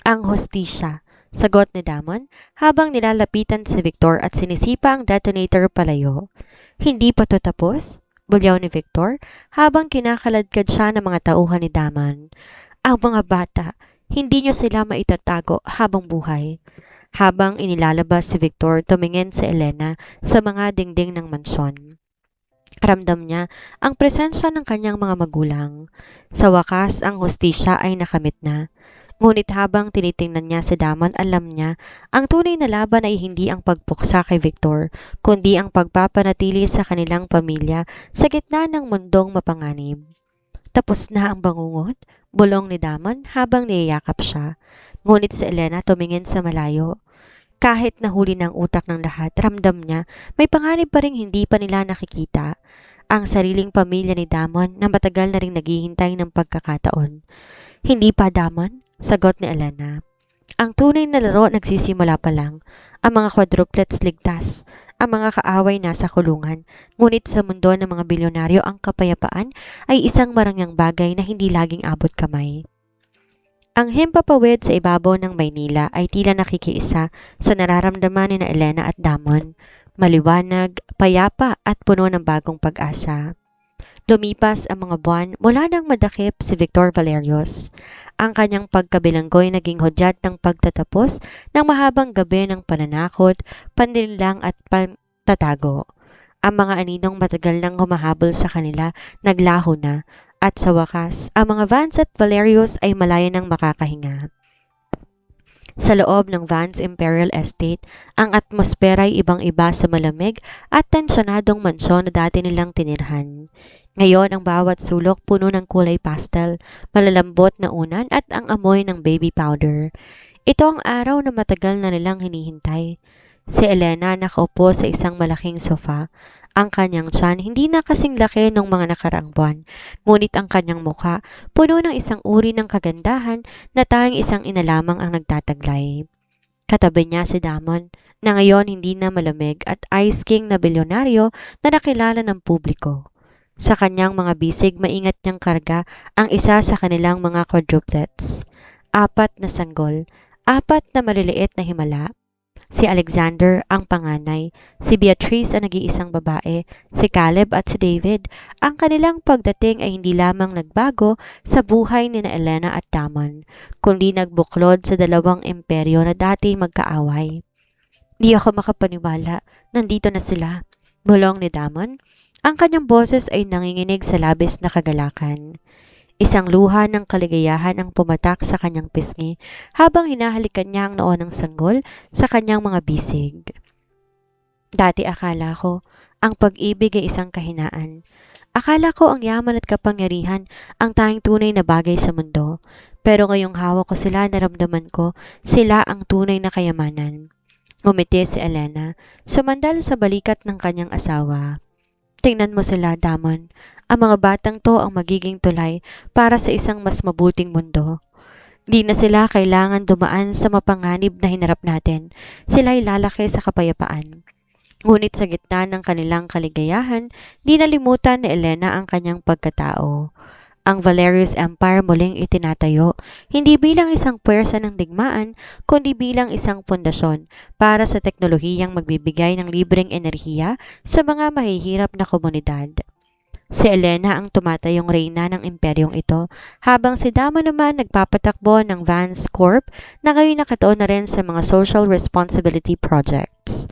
Ang hostisya, sagot ni Damon habang nilalapitan si Victor at sinisipa ang detonator palayo. Hindi pa to tapos? Bulyaw ni Victor habang kinakaladkad siya ng mga tauhan ni Damon. Ang mga bata, hindi niyo sila maitatago habang buhay. Habang inilalabas si Victor, tumingin si Elena sa mga dingding ng mansyon. Ramdam niya ang presensya ng kanyang mga magulang. Sa wakas, ang hostisya ay nakamit na. Ngunit habang tinitingnan niya si Damon, alam niya ang tunay na laban ay hindi ang pagpuksa kay Victor, kundi ang pagpapanatili sa kanilang pamilya sa gitna ng mundong mapanganib. Tapos na ang bangungot, bulong ni Damon habang niyayakap siya. Ngunit si Elena tumingin sa malayo. Kahit nahuli ng utak ng lahat, ramdam niya may panganib pa rin hindi pa nila nakikita. Ang sariling pamilya ni Damon na matagal na ring naghihintay ng pagkakataon. Hindi pa, Damon? Sagot ni Elena. Ang tunay na laro nagsisimula pa lang. Ang mga quadruplets ligtas. Ang mga kaaway nasa kulungan. Ngunit sa mundo ng mga bilyonaryo, ang kapayapaan ay isang marangyang bagay na hindi laging abot kamay. Ang himpapawid sa ibabaw ng Maynila ay tila nakikiisa sa nararamdaman ni na Elena at Damon. Maliwanag, payapa at puno ng bagong pag-asa. Lumipas ang mga buwan mula nang madakip si Victor Valerios. Ang kanyang pagkabilanggoy naging hudyat ng pagtatapos ng mahabang gabi ng pananakot, panlilang at pagtatago. Ang mga aninong matagal nang humahabol sa kanila naglaho na at sa wakas, ang mga Vance at Valerios ay malaya ng makakahinga. Sa loob ng Vance Imperial Estate, ang atmosfera ay ibang-iba sa malamig at tensyonadong mansyon na dati nilang tinirhan. Ngayon, ang bawat sulok puno ng kulay pastel, malalambot na unan at ang amoy ng baby powder. Ito ang araw na matagal na nilang hinihintay. Si Elena nakaupo sa isang malaking sofa. Ang kanyang tiyan hindi na kasing laki nung mga nakaraang buwan, ngunit ang kanyang mukha puno ng isang uri ng kagandahan na tanging isang ina lamang ang nagtataglay. Katabi niya si Damon, na ngayon hindi na malamig at ice king na bilyonaryo na nakilala ng publiko. Sa kanyang mga bisig, maingat niyang karga ang isa sa kanilang mga quadruplets. 4 na sanggol, 4 na maliliit na himala. Si Alexander ang panganay, si Beatrice ang nag-iisang babae, si Caleb at si David. Ang kanilang pagdating ay hindi lamang nagbago sa buhay ni na Elena at Damon, kundi nagbuklod sa dalawang imperyo na dati magkaaway. Di ako makapaniwala, nandito na sila, bulong ni Damon. Ang kanyang boses ay nanginginig sa labis na kagalakan. Isang luha ng kaligayahan ang pumatak sa kanyang pisngi habang hinahalikan niya ang noo ng sanggol sa kanyang mga bisig. Dati akala ko, ang pag-ibig ay isang kahinaan. Akala ko ang yaman at kapangyarihan ang tanging tunay na bagay sa mundo. Pero ngayong hawak ko sila, naramdaman ko sila ang tunay na kayamanan. Ngumiti si Elena, sumandal sa balikat ng kanyang asawa. Tingnan mo sila, Damon. Ang mga batang to ang magiging tulay para sa isang mas mabuting mundo. Di na sila kailangan dumaan sa mapanganib na hinarap natin. Sila'y lalaki sa kapayapaan. Ngunit sa gitna ng kanilang kaligayahan, di nalimutan ni Elena ang kanyang pagkatao. Ang Valerius Empire muling itinatayo, hindi bilang isang puwersa ng digmaan, kundi bilang isang pundasyon para sa teknolohiyang magbibigay ng libreng enerhiya sa mga mahihirap na komunidad. Si Elena ang tumatayong reyna ng imperyong ito, habang si Damo naman nagpapatakbo ng Vance Corp na ngayon nakatuon na rin sa mga social responsibility projects.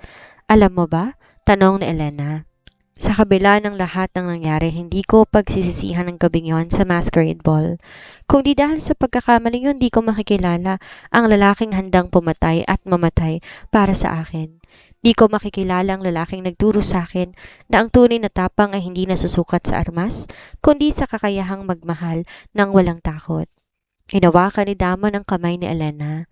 Alam mo ba? Tanong ni Elena. Sa kabila ng lahat ng nangyari, hindi ko pagsisisihan ng gabing yon sa masquerade ball. Kung di dahil sa pagkakamaling yun, di ko makikilala ang lalaking handang pumatay at mamatay para sa akin. Di ko makikilala ang lalaking nagturo sa akin na ang tunay na tapang ay hindi nasusukat sa armas, kundi sa kakayahang magmahal ng walang takot. Hinawakan ni Damo ng kamay ni Elena.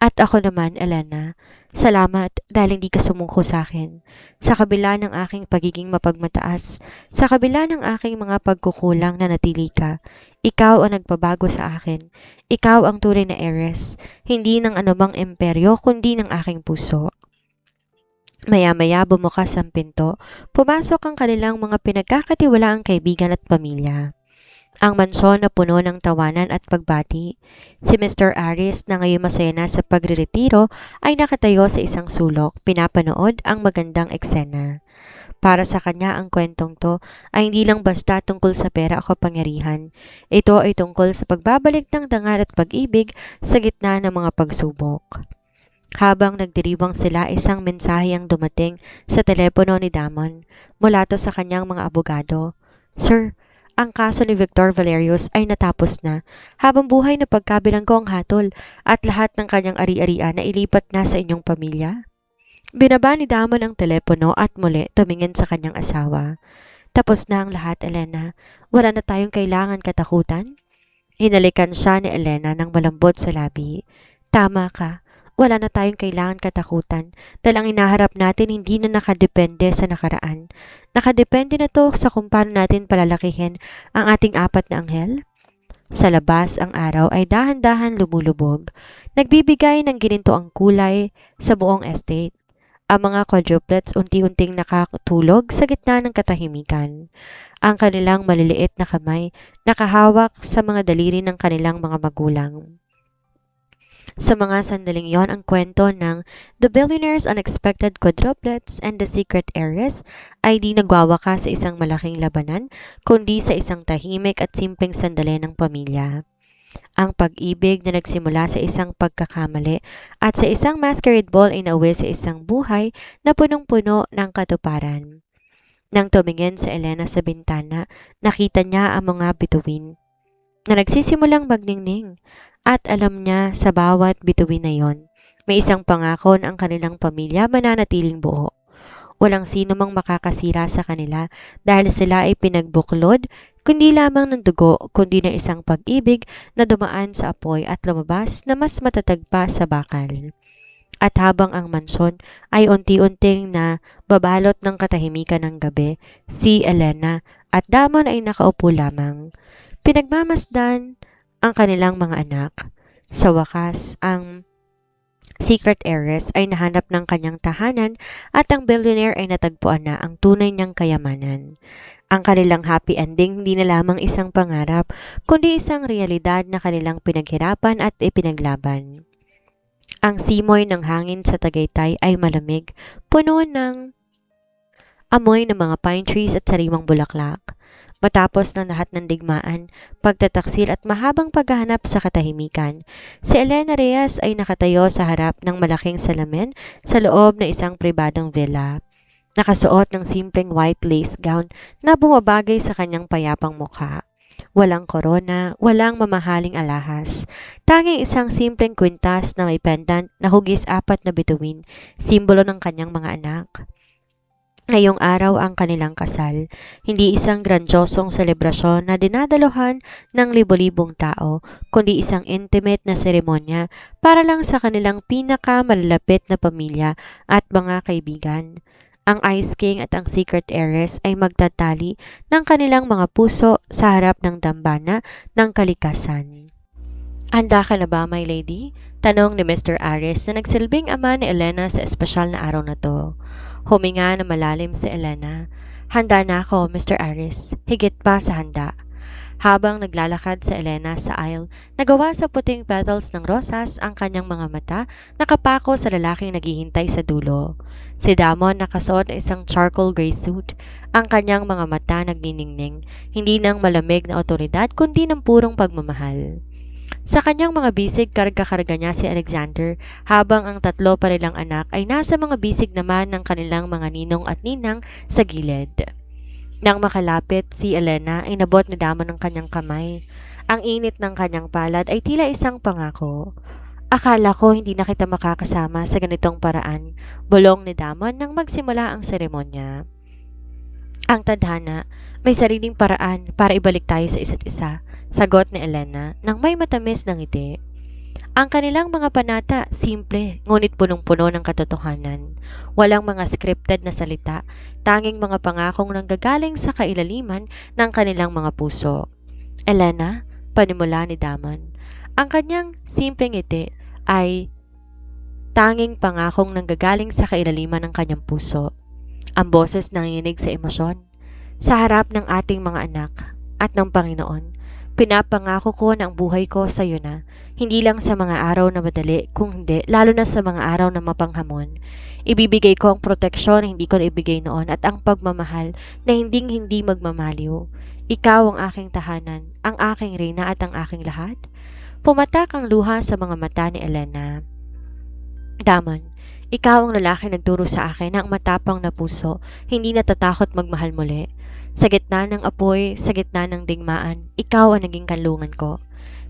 At ako naman, Elena, salamat dahil hindi ka sumungko sa akin. Sa kabila ng aking pagiging mapagmataas, sa kabila ng aking mga pagkukulang na natili ka, ikaw ang nagpabago sa akin. Ikaw ang tunay na heiress, hindi ng anumang imperyo kundi ng aking puso. Maya-maya bumukas ang pinto, pumasok ang kanilang mga pinagkakatiwalaang kaibigan at pamilya. Ang mansyon na puno ng tawanan at pagbati. Si Mr. Aris na ngayon masaya na sa pagreretiro ay nakatayo sa isang sulok, pinapanood ang magandang eksena. Para sa kanya ang kwentong to ay hindi lang basta tungkol sa pera o kapangyarihan. Ito ay tungkol sa pagbabalik ng dangal at pag-ibig sa gitna ng mga pagsubok. Habang nagdiriwang sila, isang mensahe ang dumating sa telepono ni Damon mula to sa kanyang mga abogado. Sir, ang kaso ni Victor Valerius ay natapos na. Habang buhay na pagkabilanggo ang hatol at lahat ng kanyang ari-arian na ilipat na sa inyong pamilya. Binaba ni Damon ang telepono at muli tumingin sa kanyang asawa. Tapos na ang lahat, Elena. Wala na tayong kailangan katakutan. Hinalikan siya ni Elena ng malambot sa labi. Tama ka. Wala na tayong kailangan katakutan dahil ang inaharap natin hindi na nakadepende sa nakaraan. Nakadepende na to sa kung paano natin palalakihin ang ating apat na anghel. Sa labas, ang araw ay dahan-dahan lumulubog. Nagbibigay ng ginintoang kulay sa buong estate. Ang mga quadruplets unti-unting nakatulog sa gitna ng katahimikan. Ang kanilang maliliit na kamay nakahawak sa mga daliri ng kanilang mga magulang. Sa mga sandaling yon, ang kwento ng The Billionaire's Unexpected Quadruplets and the Secret Heiress ay di nagwawakas sa isang malaking labanan, kundi sa isang tahimik at simpleng sandali ng pamilya. Ang pag-ibig na nagsimula sa isang pagkakamali at sa isang masquerade ball ay nauwi sa isang buhay na punong-puno ng katuparan. Nang tumingin sa Elena sa bintana, nakita niya ang mga bituin na nagsisimulang magningning. At alam niya sa bawat bituin na yon, may isang pangako na ang kanilang pamilya mananatiling buo. Walang sino mang makakasira sa kanila dahil sila ay pinagbuklod, kundi lamang ng dugo, kundi ng isang pag-ibig na dumaan sa apoy at lumabas na mas matatag pa sa bakal. At habang ang mansyon ay unti-unting na babalot ng katahimikan ng gabi, si Elena at Damon ay nakaupo lamang. Pinagmamasdan ang kanilang mga anak. Sa wakas, ang secret heiress ay nahanap ng kanyang tahanan at ang billionaire ay natagpuan na ang tunay niyang kayamanan. Ang kanilang happy ending hindi na lamang isang pangarap, kundi isang realidad na kanilang pinaghirapan at ipinaglaban. Ang simoy ng hangin sa Tagaytay ay malamig, puno ng amoy ng mga pine trees at sariwang bulaklak. Matapos ng lahat ng digmaan, pagtataksil at mahabang paghahanap sa katahimikan, si Elena Reyes ay nakatayo sa harap ng malaking salamin sa loob ng isang pribadong villa. Nakasuot ng simpleng white lace gown na bumabagay sa kanyang payapang mukha. Walang korona, walang mamahaling alahas. Tanging isang simpleng kwintas na may pendant na hugis 4 na bituin, simbolo ng kanyang mga anak. Ngayong araw ang kanilang kasal, hindi isang grandiosong selebrasyon na dinadaluhan ng libo-libong tao, kundi isang intimate na seremonya para lang sa kanilang pinakamalalapit na pamilya at mga kaibigan. Ang Ice King at ang Secret Heiress ay magtatali ng kanilang mga puso sa harap ng dambana ng kalikasan. Handa ka na ba, my lady? Tanong ni Mr. Aris na nagsilbing ama ni Elena sa espesyal na araw na to. Huminga na malalim si Elena. Handa na ako, Mr. Aris. Higit pa sa handa. Habang naglalakad sa Elena sa aisle, nagawa sa puting petals ng rosas ang kanyang mga mata, nakapako sa lalaking naghihintay sa dulo. Si Damon nakasuot ng isang charcoal gray suit, ang kanyang mga mata nagniningning, hindi ng malamig na otoridad kundi ng purong pagmamahal. Sa kanyang mga bisig, karga-karga niya si Alexander, habang ang tatlo pa nilang anak ay nasa mga bisig naman ng kanilang mga ninong at ninang sa gilid. Nang makalapit si Elena ay nabot ni Damon ng kanyang kamay. Ang init ng kanyang palad ay tila isang pangako. Akala ko hindi na kita makakasama sa ganitong paraan, bulong ni Damon nang magsimula ang seremonya. Ang tadhana, may sariling paraan para ibalik tayo sa isa't isa, sagot ni Elena nang may matamis na ngiti. Ang kanilang mga panata, simple, ngunit punong-puno ng katotohanan. Walang mga scripted na salita, tanging mga pangakong nanggagaling sa kailaliman ng kanilang mga puso. Elena, panimula ni Damon. Ang kanyang simpleng ngiti ay tanging pangakong nanggagaling sa kailaliman ng kanyang puso. Ang boses nanginginig sa emosyon. Sa harap ng ating mga anak at ng Panginoon, pinapangako ko na ang buhay ko sa iyo na, hindi lang sa mga araw na madali, kung hindi, lalo na sa mga araw na mapanghamon. Ibibigay ko ang proteksyon na hindi ko naibigay noon at ang pagmamahal na hindi magmamaliw. Ikaw ang aking tahanan, ang aking reyna at ang aking lahat. Pumatak ang luha sa mga mata ni Elena. Damon, ikaw ang lalaki nagturo sa akin na ang matapang na puso, hindi natatakot magmahal muli. Sa gitna ng apoy, sa gitna ng digmaan, ikaw ang naging kanlungan ko.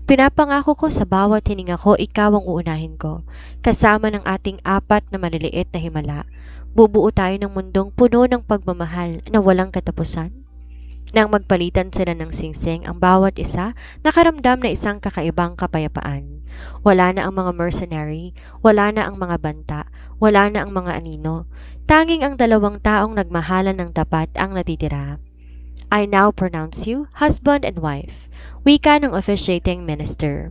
Pinapangako ko sa bawat hininga ko, ikaw ang uunahin ko. Kasama ng ating 4 na maliliit na himala, bubuo tayo ng mundong puno ng pagmamahal na walang katapusan. Nang magpalitan sila ng singsing, ang bawat isa nakaramdam na isang kakaibang kapayapaan. Wala na ang mga mercenary, wala na ang mga banta, wala na ang mga anino. Tanging ang dalawang taong nagmahalan ng tapat ang natitira. I now pronounce you husband and wife, wika ng officiating minister.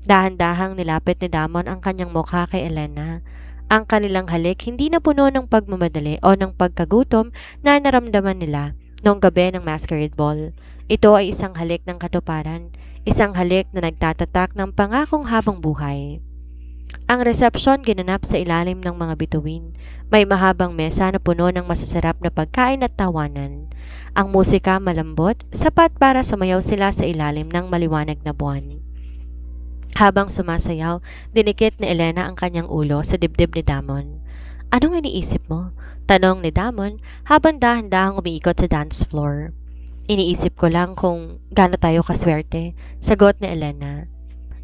Dahan-dahang nilapit ni Damon ang kanyang mukha kay Elena. Ang kanilang halik hindi na puno ng pagmamadali o ng pagkagutom na naramdaman nila noong gabi ng masquerade ball. Ito ay isang halik ng katuparan, isang halik na nagtatatak ng pangakong habang buhay. Ang resepsyon ginanap sa ilalim ng mga bituin. May mahabang mesa na puno ng masasarap na pagkain at tawanan. Ang musika malambot, sapat para sumayaw sila sa ilalim ng maliwanag na buwan. Habang sumasayaw, dinikit ni Elena ang kanyang ulo sa dibdib ni Damon. Anong iniisip mo? Tanong ni Damon habang dahan-dahang umiikot sa dance floor. Iniisip ko lang kung gaano tayo kaswerte, sagot ni Elena.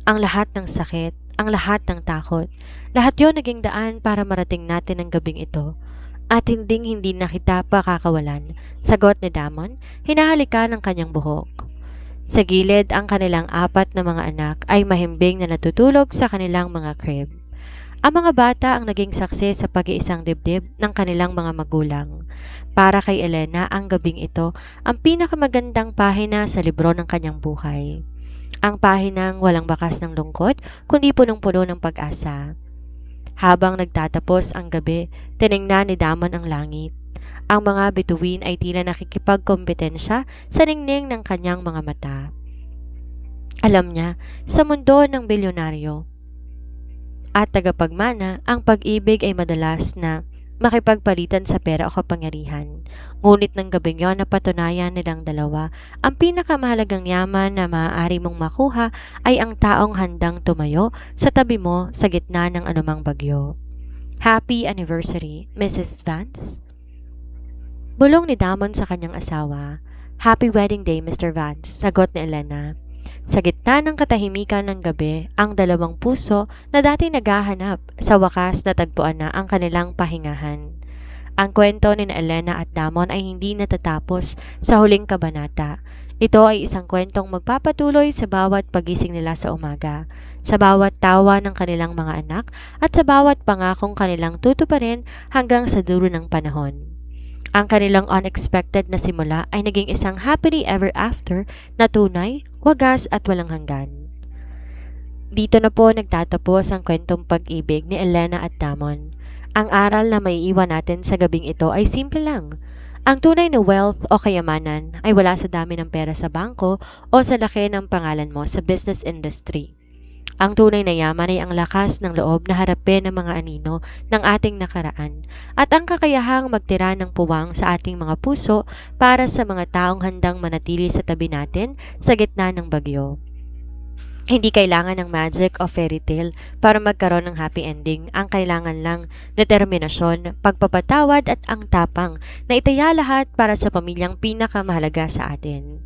Ang lahat ng sakit, ang lahat ng takot, lahat yon naging daan para marating natin ang gabing ito. At hindi na kita pakakawalan, sagot ni Damon, hinahalikan ng kanyang buhok. Sa gilid, ang kanilang 4 na mga anak ay mahimbing na natutulog sa kanilang mga crib. Ang mga bata ang naging saksi sa pag-iisang dibdib ng kanilang mga magulang. Para kay Elena, ang gabing ito ang pinakamagandang pahina sa libro ng kanyang buhay. Ang pahinang walang bakas ng lungkot, kundi punong-puno ng pag-asa. Habang nagtatapos ang gabi, tiningnan ni Damon ang langit. Ang mga bituin ay tila nakikipagkompetensya sa ningning ng kanyang mga mata. Alam niya, sa mundo ng bilyonaryo at tagapagmana, ang pag-ibig ay madalas na makipagpalitan sa pera o kapangyarihan. Ngunit ng gabing yon napatunayan nilang dalawa, ang pinakamahalagang yaman na maaari mong makuha ay ang taong handang tumayo sa tabi mo sa gitna ng anumang bagyo. Happy anniversary, Mrs. Vance. Bulong ni Damon sa kanyang asawa. Happy wedding day, Mr. Vance, sagot ni Elena. Sa gitna ng katahimikan ng gabi, ang dalawang puso na dati naghahanap, sa wakas natagpuan na ang kanilang pahingahan. Ang kwento ni Elena at Damon ay hindi natatapos sa huling kabanata. Ito ay isang kwentong magpapatuloy sa bawat pagising nila sa umaga, sa bawat tawa ng kanilang mga anak at sa bawat pangakong kanilang tutuparin hanggang sa dulo ng panahon. Ang kanilang unexpected na simula ay naging isang happily ever after na tunay, wagas at walang hanggan. Dito na po nagtatapos ang kwentong pag-ibig ni Elena at Damon. Ang aral na maiiwan natin sa gabing ito ay simple lang. Ang tunay na wealth o kayamanan ay wala sa dami ng pera sa bangko o sa laki ng pangalan mo sa business industry. Ang tunay na yaman ay ang lakas ng loob na harapin ang mga anino ng ating nakaraan at ang kakayahang magtira ng puwang sa ating mga puso para sa mga taong handang manatili sa tabi natin sa gitna ng bagyo. Hindi kailangan ng magic o fairy tale para magkaroon ng happy ending. Ang kailangan lang determinasyon, pagpapatawad at ang tapang na itaya lahat para sa pamilyang pinakamahalaga sa atin.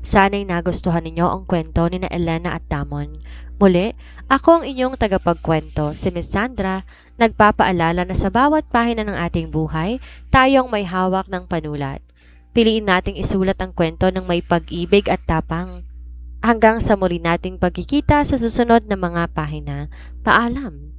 Sana'y nagustuhan ninyo ang kwento ni na Elena at Tamon. Muli, ako ang inyong tagapagkwento, si Miss Sandra, nagpapaalala na sa bawat pahina ng ating buhay, tayong may hawak ng panulat. Piliin nating isulat ang kwento ng may pag-ibig at tapang. Hanggang sa muli nating pagkikita sa susunod na mga pahina. Paalam!